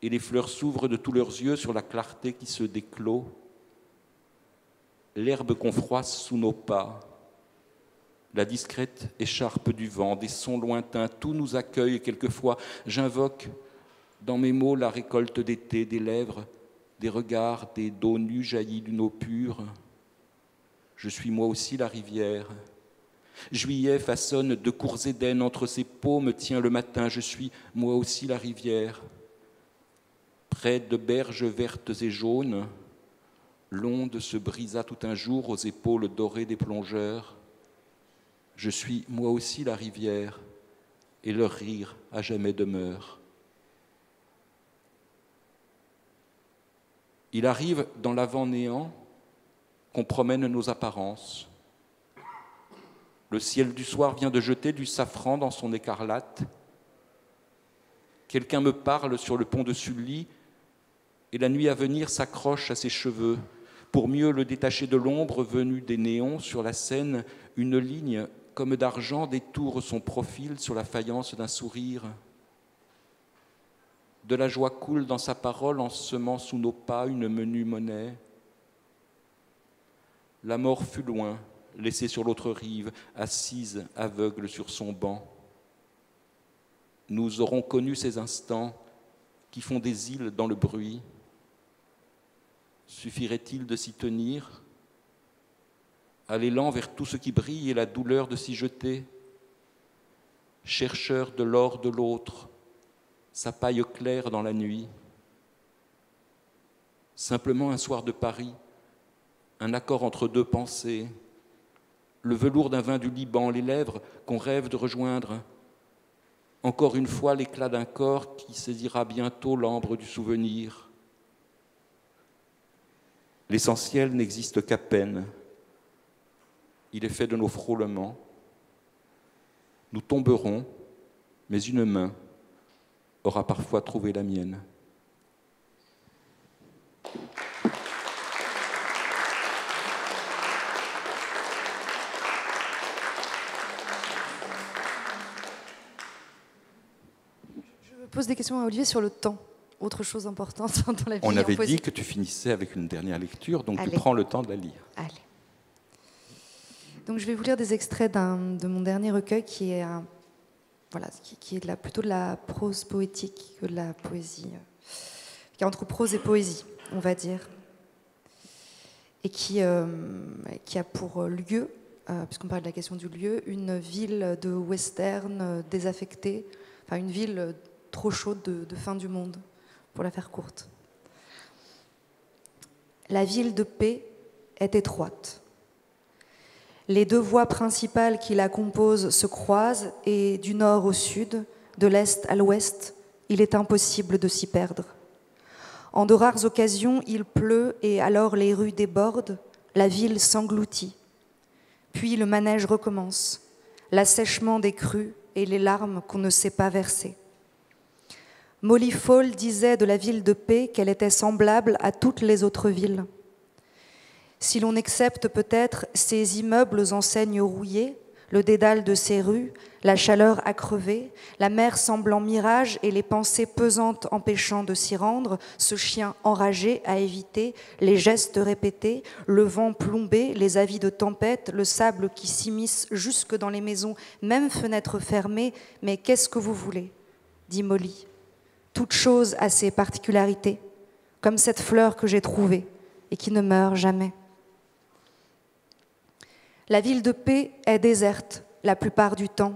Et les fleurs s'ouvrent de tous leurs yeux sur la clarté qui se déclôt. L'herbe qu'on froisse sous nos pas, la discrète écharpe du vent, des sons lointains, tout nous accueille quelquefois. J'invoque dans mes mots la récolte d'été, des lèvres, des regards, des dos nus jaillis d'une eau pure. Je suis moi aussi la rivière. Juillet façonne de courts Éden, entre ses paumes tient le matin. Je suis moi aussi la rivière. Près de berges vertes et jaunes, l'onde se brisa tout un jour aux épaules dorées des plongeurs. Je suis moi aussi la rivière, et leur rire à jamais demeure. Il arrive dans l'avant-néant qu'on promène nos apparences. Le ciel du soir vient de jeter du safran dans son écarlate. Quelqu'un me parle sur le pont de Sully, et la nuit à venir s'accroche à ses cheveux. Pour mieux le détacher de l'ombre venue des néons sur la scène, une ligne comme d'argent détourne son profil sur la faïence d'un sourire. De la joie coule dans sa parole en semant sous nos pas une menue monnaie. La mort fut loin, laissée sur l'autre rive, assise, aveugle sur son banc. Nous aurons connu ces instants qui font des îles dans le bruit. Suffirait-il de s'y tenir, à l'élan vers tout ce qui brille et la douleur de s'y jeter? Chercheur de l'or de l'autre, sa paille claire dans la nuit. Simplement un soir de Paris, un accord entre deux pensées, le velours d'un vin du Liban, les lèvres qu'on rêve de rejoindre. Encore une fois, l'éclat d'un corps qui saisira bientôt l'ambre du souvenir. L'essentiel n'existe qu'à peine. Il est fait de nos frôlements. Nous tomberons, mais une main aura parfois trouvé la mienne. Je pose des questions à Olivier sur le temps. Autre chose importante dans la vie. On avait dit que tu finissais avec une dernière lecture, donc Allez. tu prends le temps de la lire. Allez. Donc je vais vous lire des extraits de mon dernier recueil qui est, qui est plutôt de la prose poétique que de la poésie, qui est entre prose et poésie, on va dire, et qui a pour lieu, puisqu'on parle de la question du lieu, une ville de western désaffectée, enfin une ville trop chaude de fin du monde, pour la faire courte. La ville de paix est étroite. Les deux voies principales qui la composent se croisent et du nord au sud, de l'est à l'ouest, il est impossible de s'y perdre. En de rares occasions, il pleut et alors les rues débordent, la ville s'engloutit. Puis le manège recommence, l'assèchement des crues et les larmes qu'on ne sait pas verser. Molly Fall disait de la ville de paix qu'elle était semblable à toutes les autres villes. Si l'on accepte peut-être ces immeubles enseignes rouillées, le dédale de ces rues, la chaleur à crever, la mer semblant mirage et les pensées pesantes empêchant de s'y rendre, ce chien enragé à éviter, les gestes répétés, le vent plombé, les avis de tempête, le sable qui s'immisce jusque dans les maisons, même fenêtres fermées, mais qu'est-ce que vous voulez ? Dit Molly. Toute chose a ses particularités, comme cette fleur que j'ai trouvée et qui ne meurt jamais. La ville de paix est déserte la plupart du temps.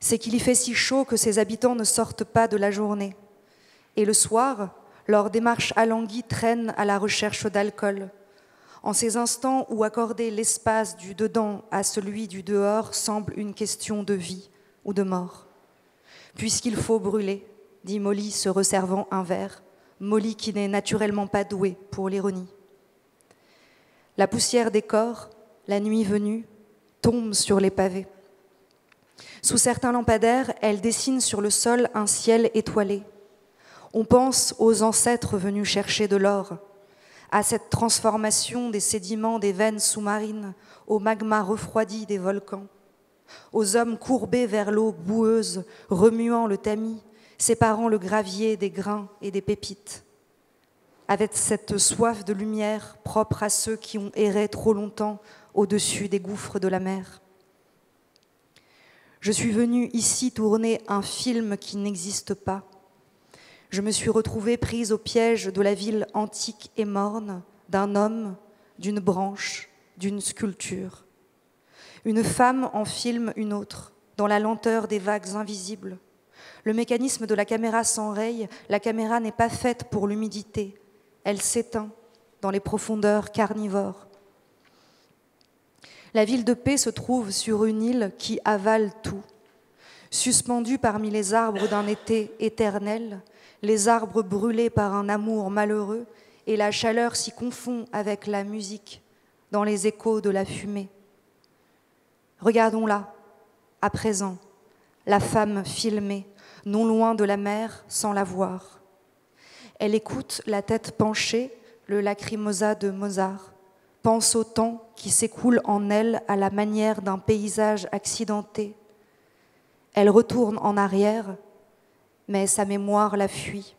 C'est qu'il y fait si chaud que ses habitants ne sortent pas de la journée. Et le soir, leur démarche alanguie traîne à la recherche d'alcool. En ces instants où accorder l'espace du dedans à celui du dehors semble une question de vie ou de mort. Puisqu'il faut brûler, dit Molly se resservant un verre, Molly qui n'est naturellement pas douée pour l'ironie. La poussière des corps, la nuit venue, tombe sur les pavés. Sous certains lampadaires, elle dessine sur le sol un ciel étoilé. On pense aux ancêtres venus chercher de l'or, à cette transformation des sédiments des veines sous-marines, au magma refroidi des volcans, aux hommes courbés vers l'eau boueuse, remuant le tamis, séparant le gravier des grains et des pépites. Avec cette soif de lumière propre à ceux qui ont erré trop longtemps au-dessus des gouffres de la mer. Je suis venue ici tourner un film qui n'existe pas. Je me suis retrouvée prise au piège de la ville antique et morne, d'un homme, d'une branche, d'une sculpture. Une femme en filme une autre, dans la lenteur des vagues invisibles. Le mécanisme de la caméra s'enraye, la caméra n'est pas faite pour l'humidité, elle s'éteint dans les profondeurs carnivores. La ville de paix se trouve sur une île qui avale tout. Suspendue parmi les arbres d'un été éternel, les arbres brûlés par un amour malheureux, et la chaleur s'y confond avec la musique dans les échos de la fumée. Regardons-la, à présent, la femme filmée, non loin de la mer sans la voir. Elle écoute la tête penchée, le lacrymosa de Mozart. Pense au temps qui s'écoule en elle à la manière d'un paysage accidenté. Elle retourne en arrière, mais sa mémoire la fuit.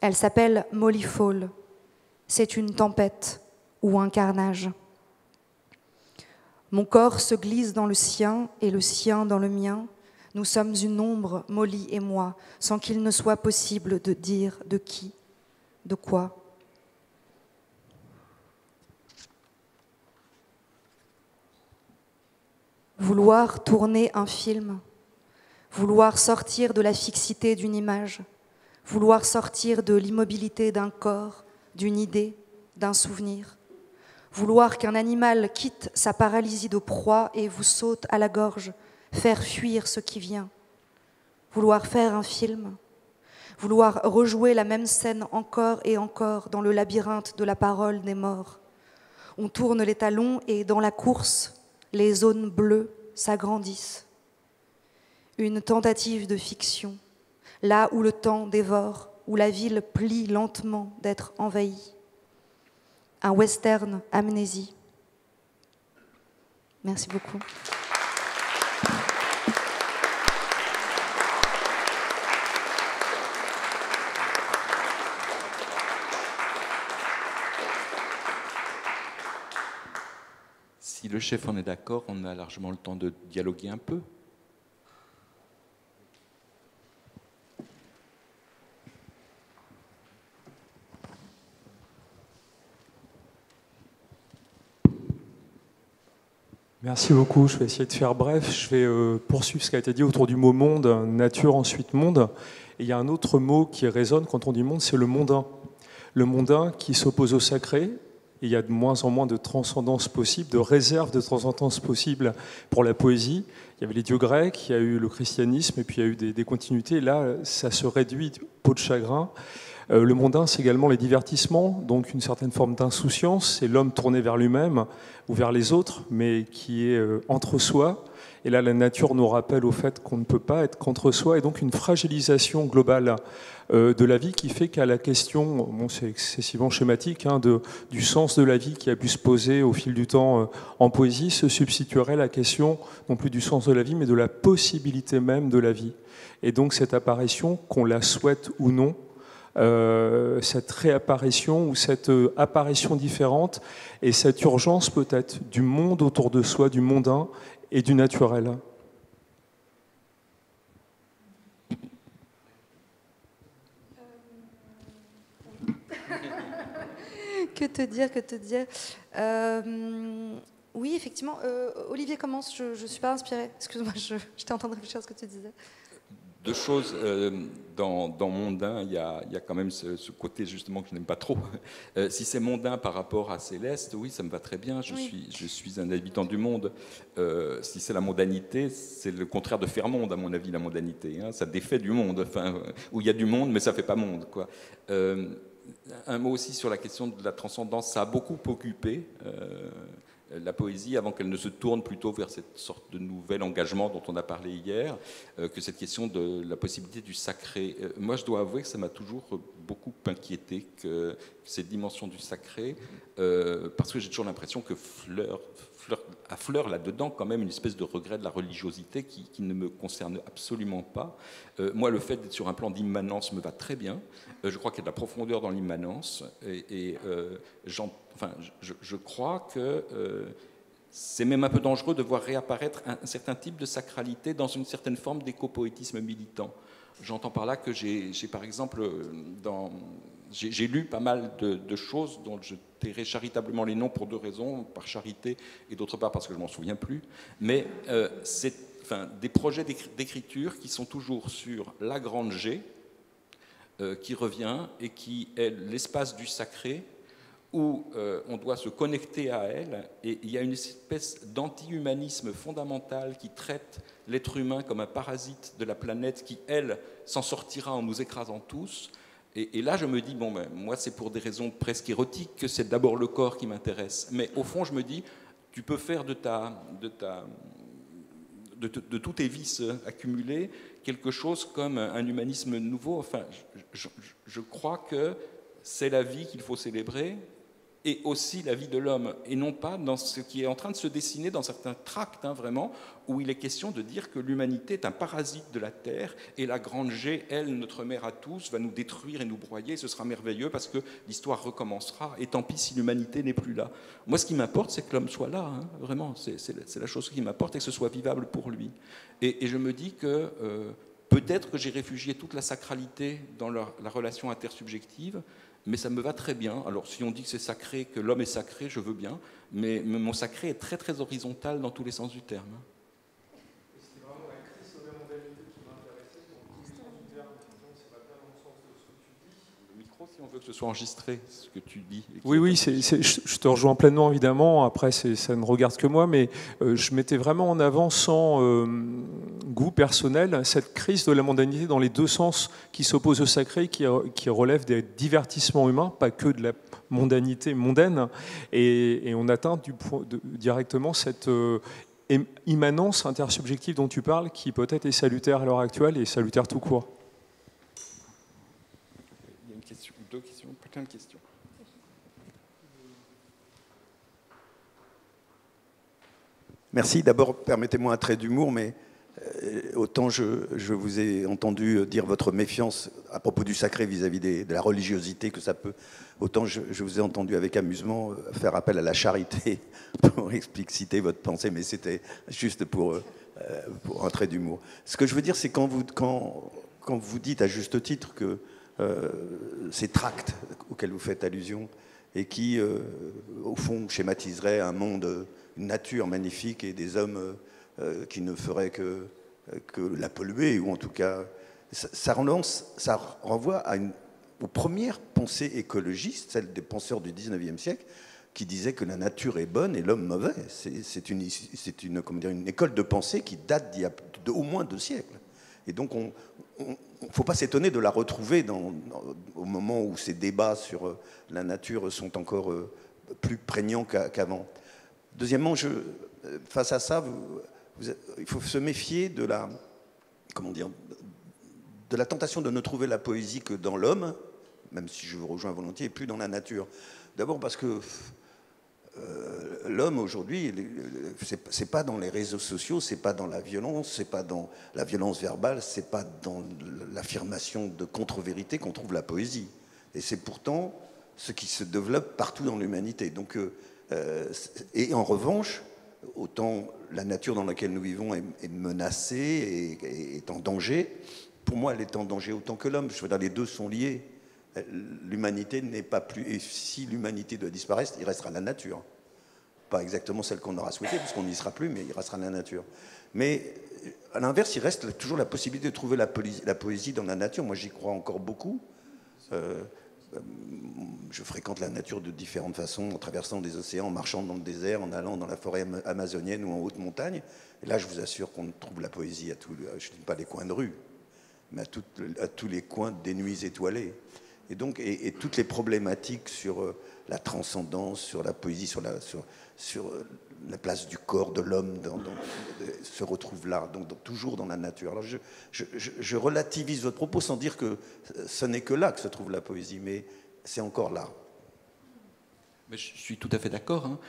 Elle s'appelle Molly Fall. C'est une tempête ou un carnage. Mon corps se glisse dans le sien et le sien dans le mien. Nous sommes une ombre, Molly et moi, sans qu'il ne soit possible de dire de qui, de quoi. Vouloir tourner un film, vouloir sortir de la fixité d'une image, vouloir sortir de l'immobilité d'un corps, d'une idée, d'un souvenir, vouloir qu'un animal quitte sa paralysie de proie et vous saute à la gorge, faire fuir ce qui vient, vouloir faire un film, vouloir rejouer la même scène encore et encore dans le labyrinthe de la parole des morts. On tourne les talons et dans la course, les zones bleues s'agrandissent. Une tentative de fiction, là où le temps dévore, où la ville plie lentement d'être envahie. Un western amnésie. Merci beaucoup. Si le chef en est d'accord, on a largement le temps de dialoguer un peu. Merci beaucoup. Je vais essayer de faire bref. Je vais poursuivre ce qui a été dit autour du mot monde, nature, ensuite monde. Et il y a un autre mot qui résonne quand on dit monde, c'est le mondain. Le mondain qui s'oppose au sacré. Et il y a de moins en moins de transcendance possible, de réserve de transcendance possible pour la poésie. Il y avait les dieux grecs, il y a eu le christianisme, et puis il y a eu des continuités. Là, ça se réduit, peau de chagrin. Le mondain, c'est également les divertissements, donc une certaine forme d'insouciance. C'est l'homme tourné vers lui-même ou vers les autres, mais qui est entre soi. Et là, la nature nous rappelle au fait qu'on ne peut pas être qu'entre soi, et donc une fragilisation globale de la vie qui fait qu'à la question, bon, c'est excessivement schématique, hein, du sens de la vie qui a pu se poser au fil du temps en poésie, se substituerait la question non plus du sens de la vie, mais de la possibilité même de la vie. Et donc cette apparition, qu'on la souhaite ou non, cette réapparition ou cette apparition différente et cette urgence peut-être du monde autour de soi, du mondain et du naturel. Que te dire, que te dire oui, effectivement. Olivier, commence. Je ne suis pas inspirée. Excuse-moi, j'étais en train de réfléchir à ce que tu disais. Deux choses. Dans mondain, il y a quand même ce côté justement que je n'aime pas trop. Si c'est mondain par rapport à céleste, oui, ça me va très bien. Je suis un habitant du monde. Si c'est la mondanité, c'est le contraire de faire monde, à mon avis, la mondanité. Hein. Ça défait du monde, enfin, où il y a du monde, mais ça ne fait pas monde, quoi. Un mot aussi sur la question de la transcendance. Ça a beaucoup occupé la poésie avant qu'elle ne se tourne plutôt vers cette sorte de nouvel engagement dont on a parlé hier, que cette question de la possibilité du sacré. Moi, je dois avouer que ça m'a toujours beaucoup inquiété, que cette dimension du sacré, parce que j'ai toujours l'impression que affleure là-dedans quand même une espèce de regret de la religiosité qui ne me concerne absolument pas. Moi, le fait d'être sur un plan d'immanence me va très bien. Je crois qu'il y a de la profondeur dans l'immanence je crois que c'est même un peu dangereux de voir réapparaître un certain type de sacralité dans une certaine forme d'éco-poétisme militant. J'entends par là que j'ai par exemple, j'ai lu pas mal de choses dont je tairai charitablement les noms pour deux raisons, par charité et d'autre part parce que je ne m'en souviens plus, mais c'est des projets d'écriture qui sont toujours sur la grande G, qui revient et qui est l'espace du sacré, où on doit se connecter à elle, et il y a une espèce d'anti-humanisme fondamental qui traite l'être humain comme un parasite de la planète qui, elle, s'en sortira en nous écrasant tous. Et là, je me dis, bon, ben, moi, c'est pour des raisons presque érotiques que c'est d'abord le corps qui m'intéresse. Mais au fond, je me dis, tu peux faire de tous tes vices accumulés quelque chose comme un humanisme nouveau. Enfin, je crois que c'est la vie qu'il faut célébrer, et aussi la vie de l'homme, et non pas dans ce qui est en train de se dessiner dans certains tracts, hein, vraiment, où il est question de dire que l'humanité est un parasite de la Terre, et la grande G, elle, notre mère à tous, va nous détruire et nous broyer, et ce sera merveilleux parce que l'histoire recommencera, et tant pis si l'humanité n'est plus là. Moi, ce qui m'importe, c'est que l'homme soit là, hein, vraiment, c'est la chose qui m'importe, et que ce soit vivable pour lui. Et je me dis que peut-être que j'ai réfugié toute la sacralité dans la relation intersubjective, mais ça me va très bien. Alors, si on dit que c'est sacré, que l'homme est sacré, je veux bien, mais mon sacré est très, très horizontal dans tous les sens du terme. C'était vraiment la crise de la mondanité qui m'intéressait, dans tous les sens du terme. Ça va bien dans le sens de ce que tu dis. Le micro, si on veut que ce soit enregistré, ce que tu dis. Oui, je te rejoins pleinement, évidemment. Après, ça ne regarde que moi, mais je mettais vraiment en avant, sans goût personnel, cette crise de la mondanité dans les deux sens qui s'opposent au sacré, qui relèvent des divertissements humains, pas que de la mondanité mondaine. Et on atteint directement cette immanence intersubjective dont tu parles, qui peut-être est salutaire à l'heure actuelle et salutaire tout court. Il y a une question, deux questions, plein de questions. Merci. D'abord, permettez-moi un trait d'humour, mais autant je vous ai entendu dire votre méfiance à propos du sacré vis-à-vis de la religiosité que ça peut, autant je vous ai entendu avec amusement faire appel à la charité pour expliciter votre pensée, mais c'était juste pour un trait d'humour. Ce que je veux dire, c'est quand vous dites à juste titre que ces tracts auxquels vous faites allusion et qui, au fond, schématiseraient un monde, une nature magnifique et des hommes qui ne feraient que la polluer, ou en tout cas, ça renvoie aux premières pensées écologistes, celles des penseurs du 19e siècle, qui disait que la nature est bonne et l'homme mauvais. C'est une, comment dire, une école de pensée qui date d'il y a au moins 2 siècles. Et donc, il ne faut pas s'étonner de la retrouver au moment où ces débats sur la nature sont encore plus prégnants qu'avant. Deuxièmement, face à ça, il faut se méfier de la, comment dire, de la tentation de ne trouver la poésie que dans l'homme, même si je vous rejoins volontiers, et plus dans la nature. D'abord parce que l'homme aujourd'hui, c'est pas dans les réseaux sociaux, c'est pas dans la violence, c'est pas dans la violence verbale, c'est pas dans l'affirmation de contre-vérité qu'on trouve la poésie. Et c'est pourtant ce qui se développe partout dans l'humanité. Donc, et en revanche, autant la nature dans laquelle nous vivons est menacée et est en danger, pour moi elle est en danger autant que l'homme. Je veux dire, les deux sont liés. L'humanité n'est pas plus... Et si l'humanité doit disparaître, il restera la nature. Pas exactement celle qu'on aura souhaitée, puisqu'on n'y sera plus, mais il restera la nature. Mais à l'inverse, il reste toujours la possibilité de trouver la poésie dans la nature. Moi, j'y crois encore beaucoup. Je fréquente la nature de différentes façons, en traversant des océans, en marchant dans le désert, en allant dans la forêt amazonienne ou en haute montagne. Et là, je vous assure qu'on trouve la poésie je ne dis pas les coins de rue, mais à tous les coins des nuits étoilées. Et donc, et toutes les problématiques sur la transcendance, sur la poésie, sur la place du corps de l'homme se retrouvent là, donc toujours dans la nature. Alors je relativise votre propos sans dire que ce n'est que là que se trouve la poésie, mais c'est encore là. Mais je suis tout à fait d'accord. Hein.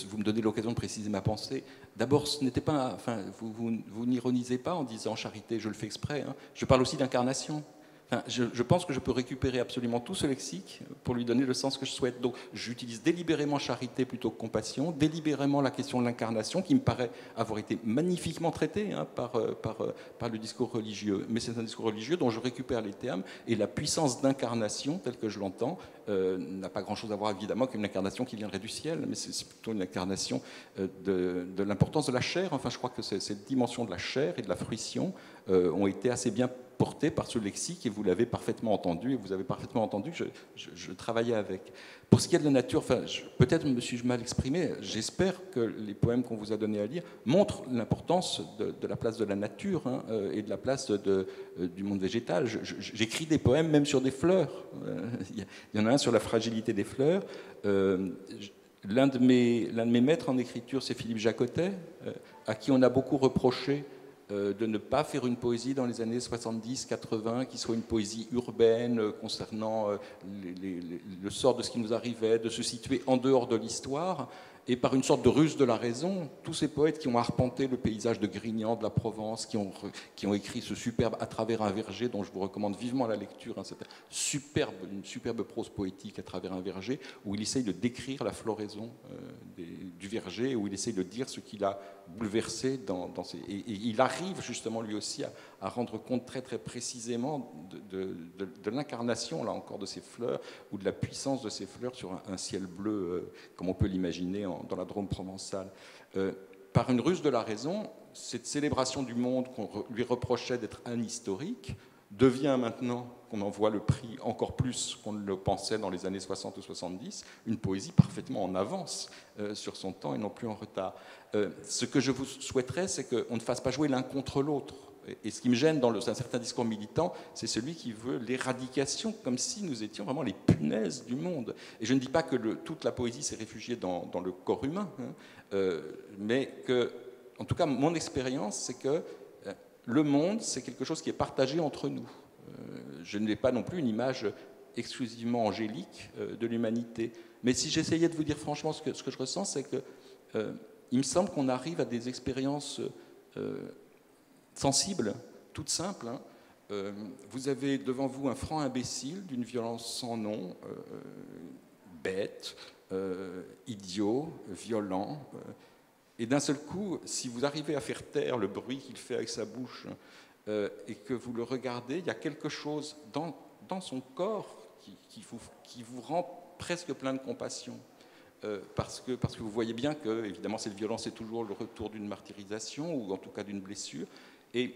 Vous me donnez l'occasion de préciser ma pensée. D'abord, ce n'était pas, enfin, vous n'ironisez pas en disant charité, je le fais exprès. Hein. Je parle aussi d'incarnation. Enfin, je pense que je peux récupérer absolument tout ce lexique pour lui donner le sens que je souhaite. Donc j'utilise délibérément charité plutôt que compassion, délibérément la question de l'incarnation, qui me paraît avoir été magnifiquement traitée hein, par le discours religieux. Mais c'est un discours religieux dont je récupère les termes, et la puissance d'incarnation, telle que je l'entends, n'a pas grand-chose à voir évidemment avec une incarnation qui viendrait du ciel, mais c'est plutôt une incarnation de l'importance de la chair. Enfin, je crois que cette dimension de la chair et de la fruition ont été assez bien porté par ce lexique, et vous l'avez parfaitement entendu, et vous avez parfaitement entendu que je travaillais avec. Pour ce qui est de la nature, enfin, peut-être me suis-je mal exprimé, j'espère que les poèmes qu'on vous a donnés à lire montrent l'importance de la place de la nature hein, et de la place du monde végétal. J'écris des poèmes même sur des fleurs. Il y en a un sur la fragilité des fleurs. L'un de mes maîtres en écriture, c'est Philippe Jacotet, à qui on a beaucoup reproché de ne pas faire une poésie dans les années 70-80 qui soit une poésie urbaine concernant le sort de ce qui nous arrivait, de se situer en dehors de l'histoire. Et par une sorte de ruse de la raison, tous ces poètes qui ont arpenté le paysage de Grignan, de la Provence, qui ont écrit ce superbe « À travers un verger », dont je vous recommande vivement la lecture, hein, c'est une superbe prose poétique « À travers un verger », où il essaye de décrire la floraison du verger, où il essaye de dire ce qu'il a bouleversé et il arrive justement lui aussi à rendre compte très très précisément de l'incarnation, là encore, de ces fleurs, ou de la puissance de ces fleurs sur un ciel bleu, comme on peut l'imaginer dans la Drôme provençale. Par une ruse de la raison, cette célébration du monde qu'on lui reprochait d'être anhistorique devient maintenant, qu'on en voit le prix encore plus qu'on ne le pensait dans les années 60 ou 70, une poésie parfaitement en avance sur son temps et non plus en retard. Ce que je vous souhaiterais, c'est qu'on ne fasse pas jouer l'un contre l'autre. Et ce qui me gêne dans un certain discours militant, c'est celui qui veut l'éradication, comme si nous étions vraiment les punaises du monde. Et je ne dis pas que toute la poésie s'est réfugiée dans le corps humain, hein, mais que, en tout cas, mon expérience, c'est que le monde, c'est quelque chose qui est partagé entre nous. Je n'ai pas non plus une image exclusivement angélique de l'humanité. Mais si j'essayais de vous dire franchement ce que je ressens, c'est que il me semble qu'on arrive à des expériences sensibles, toutes simples. Hein. Vous avez devant vous un franc imbécile d'une violence sans nom, bête, idiot, violent. Et d'un seul coup, si vous arrivez à faire taire le bruit qu'il fait avec sa bouche et que vous le regardez, il y a quelque chose dans son corps qui vous rend presque plein de compassion. Parce que vous voyez bien que, évidemment, cette violence est toujours le retour d'une martyrisation ou en tout cas d'une blessure. Et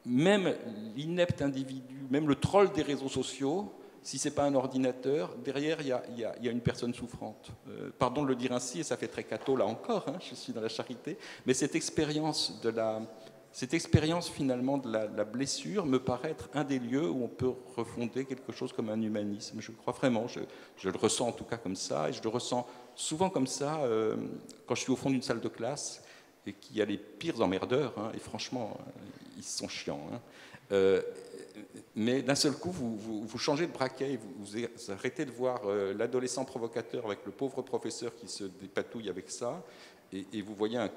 même l'inepte individu, même le troll des réseaux sociaux, si ce n'est pas un ordinateur, derrière, il y a une personne souffrante. Pardon de le dire ainsi, et ça fait très catho là encore, hein, je suis dans la charité, mais cette expérience finalement de la blessure me paraît être un des lieux où on peut refonder quelque chose comme un humanisme. Je crois vraiment, je le ressens en tout cas comme ça, et je le ressens souvent comme ça quand je suis au fond d'une salle de classe et qu'il y a les pires emmerdeurs, hein, et franchement, ils sont chiants. Hein. Mais d'un seul coup, vous changez de braquet, vous arrêtez de voir l'adolescent provocateur avec le pauvre professeur qui se dépatouille avec ça, et vous voyez un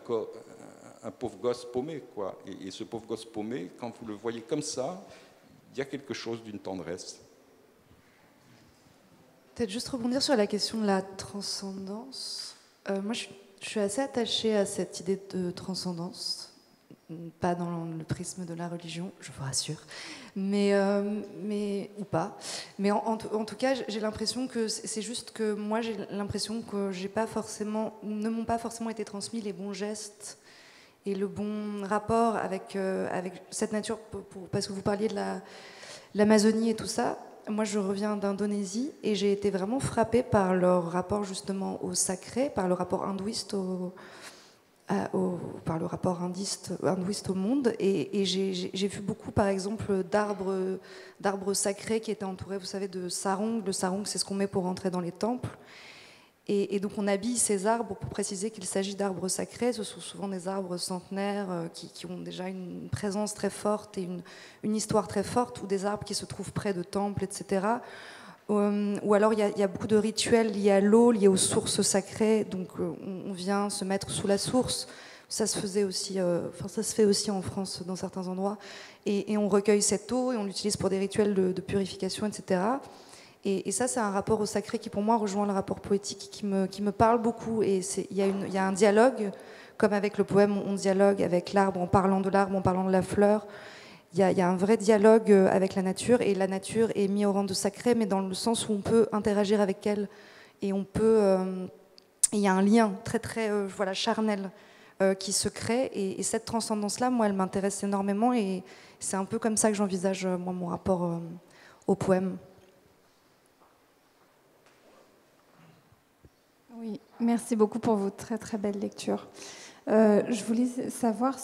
pauvre gosse paumé, quoi. Et ce pauvre gosse paumé, quand vous le voyez comme ça, il y a quelque chose d'une tendresse. Peut-être juste rebondir sur la question de la transcendance. Moi, je suis assez attachée à cette idée de transcendance. Pas dans le prisme de la religion, je vous rassure, mais ou pas. Mais en tout cas, j'ai l'impression que c'est juste que moi, j'ai l'impression que ne m'ont pas forcément été transmis les bons gestes et le bon rapport avec cette nature, parce que vous parliez de l'Amazonie et tout ça. Moi, je reviens d'Indonésie et j'ai été vraiment frappée par leur rapport justement au sacré, par le rapport hindouiste par le rapport hindouiste au monde, et j'ai vu beaucoup par exemple d'arbres sacrés qui étaient entourés, vous savez, de sarong. Le sarong, c'est ce qu'on met pour entrer dans les temples, et donc on habille ces arbres pour préciser qu'il s'agit d'arbres sacrés. Ce sont souvent des arbres centenaires qui ont déjà une présence très forte et une histoire très forte, ou des arbres qui se trouvent près de temples, etc. Ou alors il y a beaucoup de rituels liés à l'eau, liés aux sources sacrées. Donc on vient se mettre sous la source. Ça se faisait aussi, ça se fait aussi en France dans certains endroits. Et on recueille cette eau et on l'utilise pour des rituels de purification, etc. Et ça, c'est un rapport au sacré qui, pour moi, rejoint le rapport poétique qui me parle beaucoup. Et il y a un dialogue, comme avec le poème, on dialogue avec l'arbre en parlant de l'arbre, en parlant de la fleur. Il y a un vrai dialogue avec la nature, et la nature est mise au rang de sacré, mais dans le sens où on peut interagir avec elle, et on peut. Il y a un lien très très charnel qui se crée, et cette transcendance-là, moi, elle m'intéresse énormément, et c'est un peu comme ça que j'envisage moi mon rapport au poème. Oui, merci beaucoup pour vos très très belles lectures. Je voulais savoir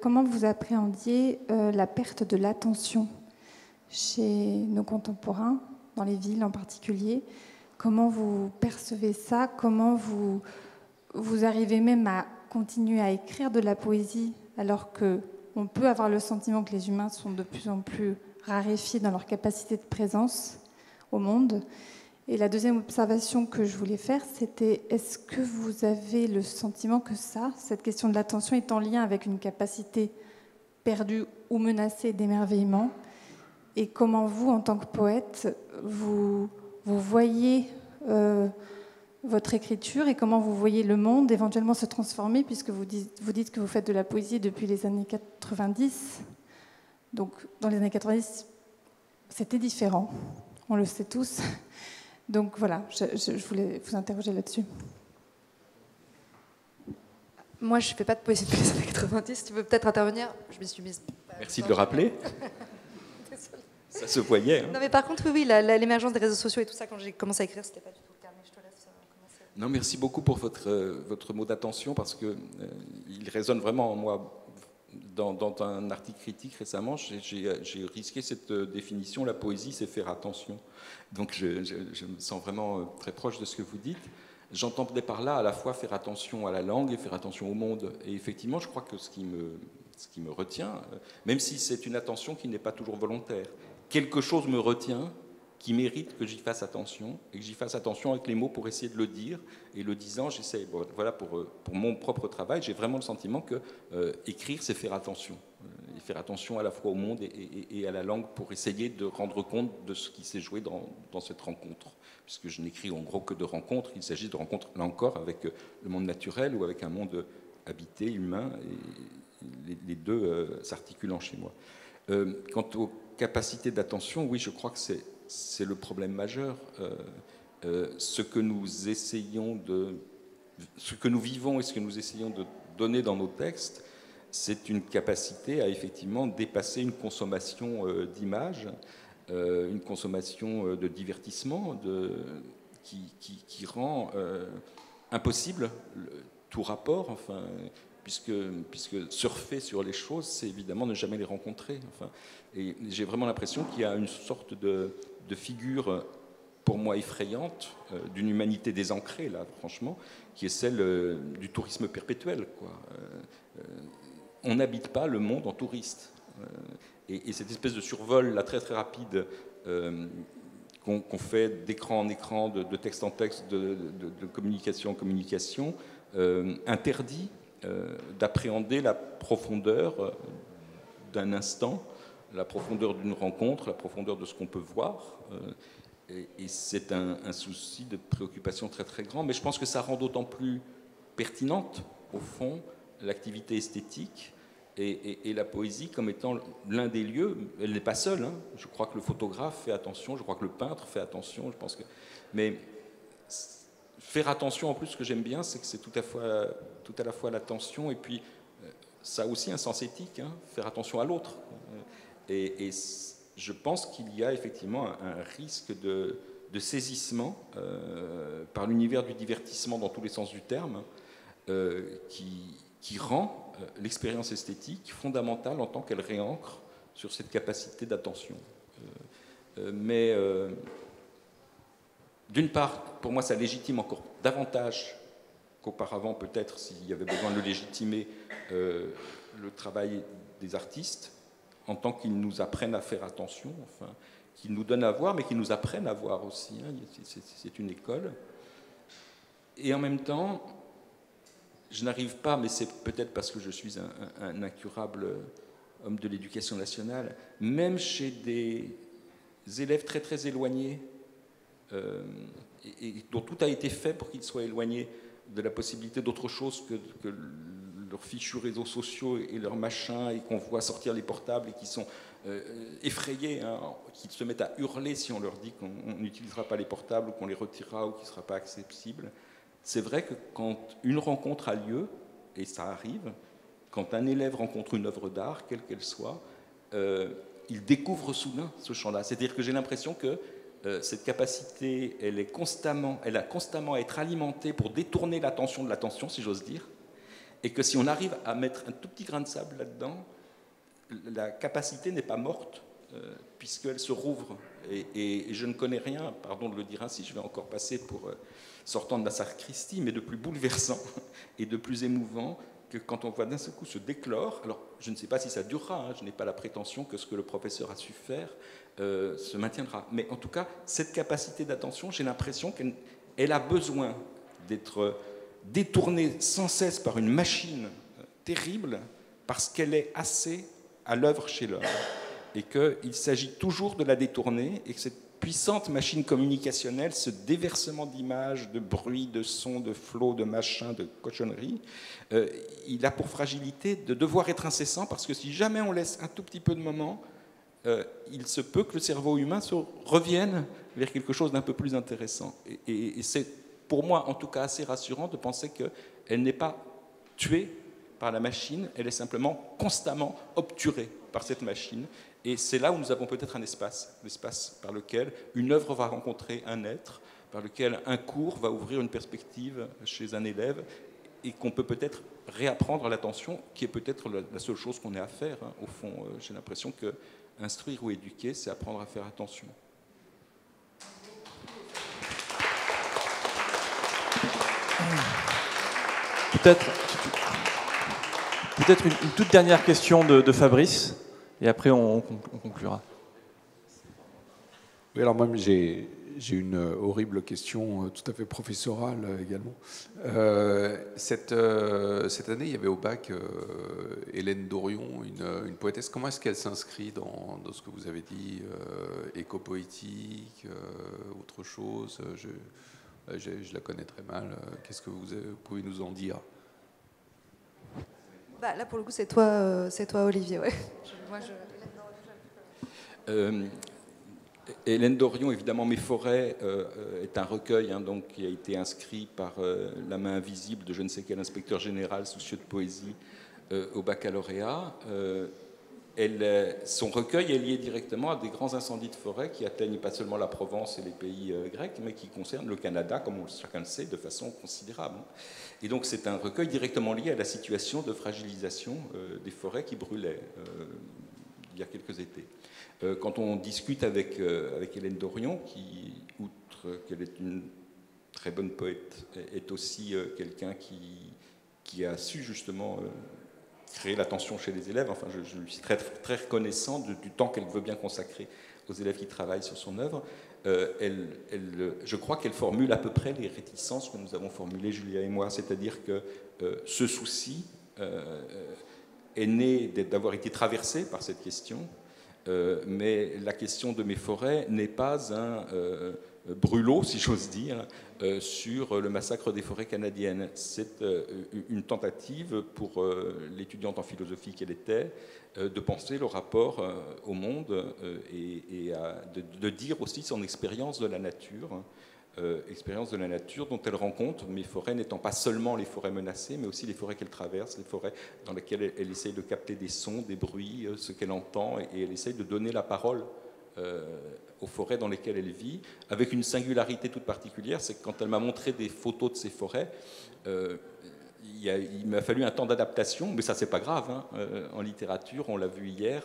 comment vous appréhendiez la perte de l'attention chez nos contemporains, dans les villes en particulier. Comment vous percevez ça? Comment vous arrivez même à continuer à écrire de la poésie alors qu'on peut avoir le sentiment que les humains sont de plus en plus raréfiés dans leur capacité de présence au monde? Et la deuxième observation que je voulais faire, c'était: est-ce que vous avez le sentiment que cette question de l'attention, est en lien avec une capacité perdue ou menacée d'émerveillement? Et comment vous, en tant que poète, vous voyez votre écriture, et comment vous voyez le monde éventuellement se transformer, puisque vous dites que vous faites de la poésie depuis les années 90. Donc, dans les années 90, c'était différent, on le sait tous. Donc voilà, je voulais vous interroger là-dessus. Moi, je ne fais pas de poésie depuis les années 90. Tu veux peut-être intervenir? Je me suis mise. Merci de le rappeler. Ça se voyait. Hein. Non, mais par contre, oui, l'émergence des réseaux sociaux et tout ça, quand j'ai commencé à écrire, c'était pas du tout le cas. Mais je te laisse commencer. Non, merci beaucoup pour votre mot d'attention, parce que il résonne vraiment en moi. Dans un article critique récemment, j'ai risqué cette définition: la poésie, c'est faire attention. Donc je me sens vraiment très proche de ce que vous dites. J'entendais par là à la fois faire attention à la langue et faire attention au monde. Et effectivement, je crois que ce qui me retient, même si c'est une attention qui n'est pas toujours volontaire, quelque chose me retient qui mérite que j'y fasse attention, et que j'y fasse attention avec les mots pour essayer de le dire. Et le disant, j'essaie. Voilà, pour mon propre travail, j'ai vraiment le sentiment que écrire, c'est faire attention. Et faire attention à la fois au monde et à la langue, pour essayer de rendre compte de ce qui s'est joué dans cette rencontre. Puisque je n'écris en gros que de rencontres. Il s'agit de rencontres, là encore, avec le monde naturel ou avec un monde habité, humain, et les deux s'articulant chez moi. Quant aux capacités d'attention, oui, je crois que c'est le problème majeur. Ce que nous vivons et ce que nous essayons de donner dans nos textes, c'est une capacité à effectivement dépasser une consommation d'images une consommation de divertissement qui rend impossible tout rapport, enfin, puisque surfer sur les choses, c'est évidemment ne jamais les rencontrer. Enfin, et j'ai vraiment l'impression qu'il y a une sorte de figure, pour moi effrayante, d'une humanité désancrée, là, franchement, qui est celle du tourisme perpétuel, quoi. On n'habite pas le monde en touriste. Et cette espèce de survol là, très très rapide qu'on fait d'écran en écran, de texte en texte, de communication en communication, interdit d'appréhender la profondeur d'un instant, la profondeur d'une rencontre, la profondeur de ce qu'on peut voir. Et c'est un souci de préoccupation très très grand, mais je pense que ça rend d'autant plus pertinente, au fond, l'activité esthétique et la poésie comme étant l'un des lieux. Elle n'est pas seule, hein. Je crois que le photographe fait attention, je crois que le peintre fait attention, je pense que... Mais faire attention, en plus, ce que j'aime bien, c'est que c'est tout à la fois l'attention, et puis ça a aussi un sens éthique, hein, faire attention à l'autre. Et je pense qu'il y a effectivement un risque de saisissement par l'univers du divertissement dans tous les sens du terme, qui rend l'expérience esthétique fondamentale en tant qu'elle réancre sur cette capacité d'attention. Mais d'une part, pour moi, ça légitime encore davantage qu'auparavant, peut-être, s'il y avait besoin de le légitimer, le travail des artistes, en tant qu'ils nous apprennent à faire attention, enfin, qu'ils nous donnent à voir, mais qu'ils nous apprennent à voir aussi. Hein. C'est une école. Et en même temps, je n'arrive pas, mais c'est peut-être parce que je suis un incurable homme de l'éducation nationale, même chez des élèves très très éloignés, et dont tout a été fait pour qu'ils soient éloignés de la possibilité d'autre chose que leurs fichus réseaux sociaux et leurs machins, et qu'on voit sortir les portables et qui sont effrayés, hein, qui se mettent à hurler si on leur dit qu'on n'utilisera pas les portables ou qu'on les retirera ou qu'il ne sera pas accessible. C'est vrai que quand une rencontre a lieu, et ça arrive, quand un élève rencontre une œuvre d'art, quelle qu'elle soit, il découvre soudain ce champ-là. C'est-à-dire que j'ai l'impression que cette capacité, elle a constamment à être alimentée pour détourner l'attention de l'attention, si j'ose dire, et que si on arrive à mettre un tout petit grain de sable là-dedans, la capacité n'est pas morte, puisqu'elle se rouvre. Et je ne connais rien, pardon de le dire ainsi, je vais encore passer pour sortant de la sacristie, mais de plus bouleversant et de plus émouvant que quand on voit d'un seul coup se déclore. Alors, je ne sais pas si ça durera, hein, je n'ai pas la prétention que ce que le professeur a su faire se maintiendra. Mais en tout cas, cette capacité d'attention, j'ai l'impression qu'elle a besoin d'être détournée sans cesse par une machine terrible, parce qu'elle est assez à l'œuvre chez l'homme. Et qu'il s'agit toujours de la détourner, et que cette puissante machine communicationnelle, ce déversement d'images, de bruits, de sons, de flots, de machins, de cochonneries, il a pour fragilité de devoir être incessant, parce que si jamais on laisse un tout petit peu de moment, il se peut que le cerveau humain revienne vers quelque chose d'un peu plus intéressant. Et c'est pour moi, en tout cas, assez rassurant de penser qu'elle n'est pas tuée par la machine, elle est simplement constamment obturée par cette machine. Et c'est là où nous avons peut-être un espace, l'espace par lequel une œuvre va rencontrer un être, par lequel un cours va ouvrir une perspective chez un élève, et qu'on peut peut-être réapprendre l'attention, qui est peut-être la seule chose qu'on ait à faire. Hein. Au fond, j'ai l'impression que instruire ou éduquer, c'est apprendre à faire attention. Peut-être une toute dernière question de Fabrice, et après on conclura. Oui, alors moi j'ai une horrible question tout à fait professorale également. Cette année, il y avait au bac Hélène Dorion, une poétesse. Comment est-ce qu'elle s'inscrit dans ce que vous avez dit, éco-poétique, autre chose? Je la connais très mal. Qu'est-ce que vous pouvez nous en dire? Bah, là, pour le coup, c'est toi, Olivier. Ouais. Hélène Dorion, évidemment, Mes forêts est un recueil, hein, donc, qui a été inscrit par la main invisible de je ne sais quel inspecteur général soucieux de poésie au baccalauréat. son recueil est lié directement à des grands incendies de forêt qui atteignent pas seulement la Provence et les pays grecs, mais qui concernent le Canada, comme chacun le sait, de façon considérable. Et donc c'est un recueil directement lié à la situation de fragilisation des forêts qui brûlaient il y a quelques étés. Quand on discute avec Hélène Dorion, qui, outre qu'elle est une très bonne poète, est aussi quelqu'un qui a su justement créer l'attention chez les élèves. Enfin, je lui suis très, très reconnaissant du temps qu'elle veut bien consacrer aux élèves qui travaillent sur son œuvre. Je crois qu'elle formule à peu près les réticences que nous avons formulées, Julia et moi, c'est-à-dire que ce souci est né d'avoir été traversé par cette question, mais la question de mes forêts n'est pas un brûlot, si j'ose dire, sur le massacre des forêts canadiennes. C'est une tentative pour l'étudiante en philosophie qu'elle était de penser le rapport au monde et de dire aussi son expérience de la nature, dont elle rend compte, mes forêts n'étant pas seulement les forêts menacées, mais aussi les forêts qu'elle traverse, les forêts dans lesquelles elle essaye de capter des sons, des bruits, ce qu'elle entend, et elle essaye de donner la parole aux forêts dans lesquelles elle vit, avec une singularité toute particulière, c'est que quand elle m'a montré des photos de ces forêts, il m'a fallu un temps d'adaptation, mais ça c'est pas grave, hein. En littérature, on l'a vu hier,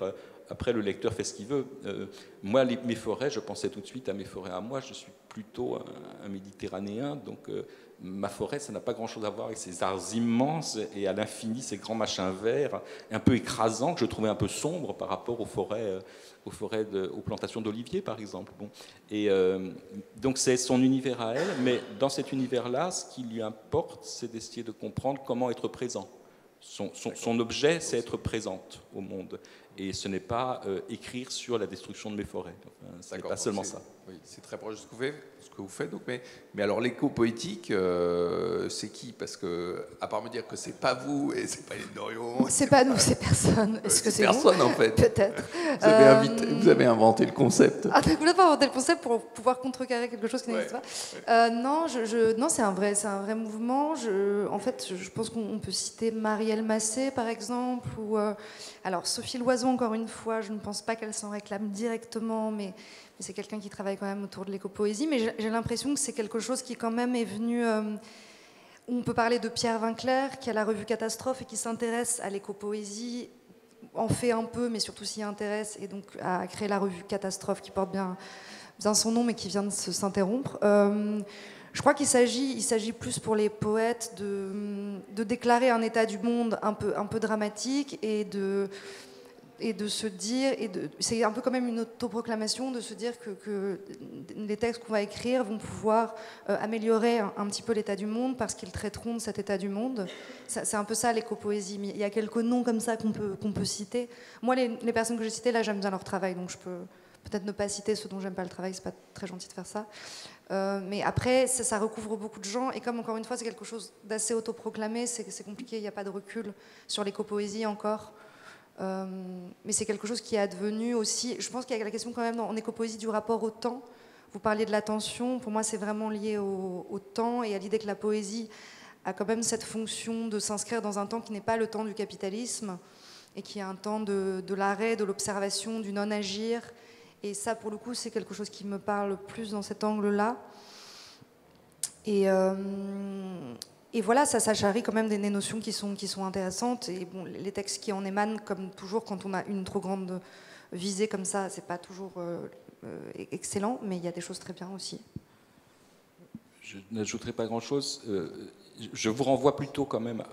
après le lecteur fait ce qu'il veut. Moi, mes forêts, je pensais tout de suite à mes forêts à moi, je suis plutôt un Méditerranéen, donc ma forêt, ça n'a pas grand-chose à voir avec ces arbres immenses et à l'infini, ces grands machins verts, un peu écrasants, que je trouvais un peu sombres par rapport aux forêts, aux plantations d'oliviers, par exemple. Bon. Et donc c'est son univers à elle, mais dans cet univers-là, ce qui lui importe, c'est d'essayer de comprendre comment être présent. Son objet, c'est être présente au monde. Et ce n'est pas écrire sur la destruction de mes forêts. Enfin, ce n'est pas seulement ça. Oui, c'est très proche de ce que vous faites. Donc, mais alors, l'éco-poétique, c'est qui? Parce que, à part me dire que c'est pas vous et c'est pas Hélène Dorion. C'est pas nous, c'est personne. Est-ce que c'est personne, vous en fait. Peut-être. Vous avez inventé le concept. Ah, t'as complètement inventé le concept pour pouvoir contrecarrer quelque chose qui n'existe pas. Non, non, c'est un vrai mouvement. En fait, je pense qu'on peut citer Marielle Massé, par exemple, ou alors Sophie Loison, encore une fois. Je ne pense pas qu'elle s'en réclame directement, mais c'est quelqu'un qui travaille quand même autour de l'éco-poésie. Mais j'ai l'impression que c'est quelque chose qui quand même est venu. On peut parler de Pierre Vinclair, qui a la revue Catastrophe et qui s'intéresse à l'éco-poésie, en fait un peu, mais surtout s'y intéresse, et donc a créé la revue Catastrophe, qui porte bien son nom, mais qui vient de s'interrompre. Je crois qu'il s'agit plus pour les poètes de déclarer un état du monde un peu dramatique et de se dire, c'est un peu quand même une autoproclamation de se dire que les textes qu'on va écrire vont pouvoir améliorer un petit peu l'état du monde parce qu'ils traiteront de cet état du monde. C'est un peu ça l'éco-poésie. Mais il y a quelques noms comme ça qu'on peut citer. Moi, les personnes que j'ai citées, là, j'aime bien leur travail, donc je peux peut-être ne pas citer ceux dont j'aime pas le travail, c'est pas très gentil de faire ça. Mais après, ça recouvre beaucoup de gens, et comme encore une fois, c'est quelque chose d'assez autoproclamé, c'est compliqué, il n'y a pas de recul sur l'éco-poésie encore. Mais c'est quelque chose qui est advenu aussi. Je pense qu'il y a la question quand même en éco-poésie du rapport au temps. Vous parliez de l'attention. Pour moi, c'est vraiment lié au temps et à l'idée que la poésie a quand même cette fonction de s'inscrire dans un temps qui n'est pas le temps du capitalisme et qui est un temps de l'arrêt, de l'observation, du non-agir. Et ça, pour le coup, c'est quelque chose qui me parle plus dans cet angle-là. Et voilà, ça charrie quand même des notions qui sont intéressantes. Et bon, les textes qui en émanent, comme toujours, quand on a une trop grande visée comme ça, c'est pas toujours excellent, mais il y a des choses très bien aussi. Je n'ajouterai pas grand-chose. Je vous renvoie plutôt quand même,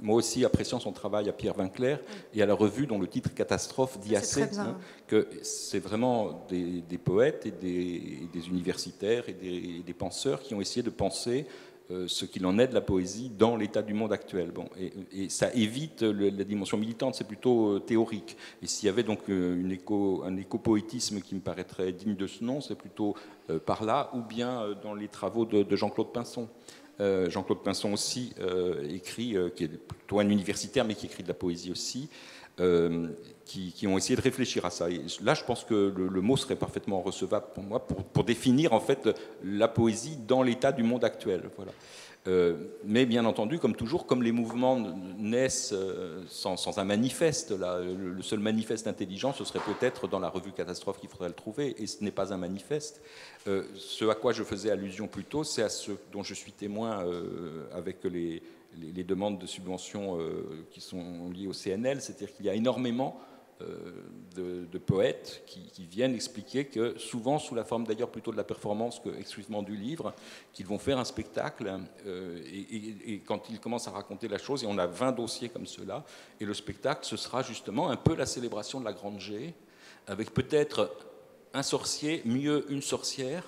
moi aussi appréciant son travail, à Pierre Vinclair et à la revue dont le titre Catastrophe dit assez, hein, que c'est vraiment des poètes et des universitaires et des penseurs qui ont essayé de penser ce qu'il en est de la poésie dans l'état du monde actuel. Bon, et ça évite la dimension militante, c'est plutôt théorique. Et s'il y avait donc un éco-poétisme qui me paraîtrait digne de ce nom, c'est plutôt par là, ou bien dans les travaux de Jean-Claude Pinson. Jean-Claude Pinson aussi écrit, qui est plutôt un universitaire, mais qui écrit de la poésie aussi. qui ont essayé de réfléchir à ça. Et là, je pense que le mot serait parfaitement recevable pour moi pour définir en fait la poésie dans l'état du monde actuel. Voilà. Mais bien entendu, comme toujours, comme les mouvements naissent sans un manifeste, là, le seul manifeste intelligent, ce serait peut-être dans la revue Catastrophe qu'il faudrait le trouver, et ce n'est pas un manifeste. Ce à quoi je faisais allusion plus tôt, c'est à ce dont je suis témoin avec les demandes de subventions qui sont liées au CNL, c'est-à-dire qu'il y a énormément de poètes qui viennent expliquer que souvent sous la forme d'ailleurs plutôt de la performance que exclusivement du livre, qu'ils vont faire un spectacle et quand ils commencent à raconter la chose, et on a 20 dossiers comme cela, et le spectacle ce sera justement un peu la célébration de la Grande G, avec peut-être un sorcier, mieux une sorcière,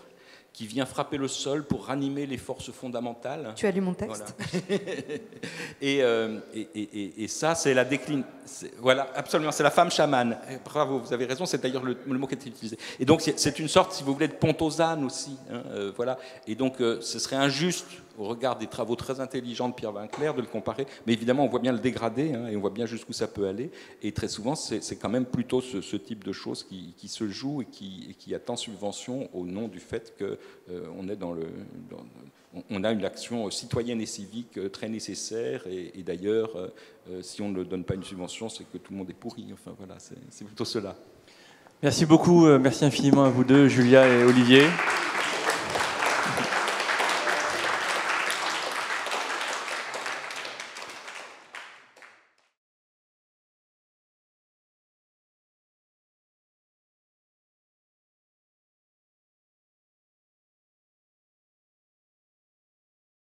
qui vient frapper le sol pour ranimer les forces fondamentales. Tu as lu mon texte. Voilà. Et ça, c'est la décline. Voilà, absolument, c'est la femme chamane. Bravo, vous avez raison, c'est d'ailleurs le mot qui est utilisé. Et donc, c'est une sorte, si vous voulez, de pontosane aussi. Voilà. Et donc, ce serait injuste, au regard des travaux très intelligents de Pierre Vinclair, de le comparer. Mais évidemment, on voit bien le dégradé, et on voit bien jusqu'où ça peut aller. Et très souvent, c'est quand même plutôt ce type de choses qui se joue et qui attend subvention au nom du fait que on est on a une action citoyenne et civique très nécessaire, et d'ailleurs, si on ne donne pas une subvention, c'est que tout le monde est pourri. Enfin voilà, c'est plutôt cela. Merci beaucoup, merci infiniment à vous deux, Julia et Olivier.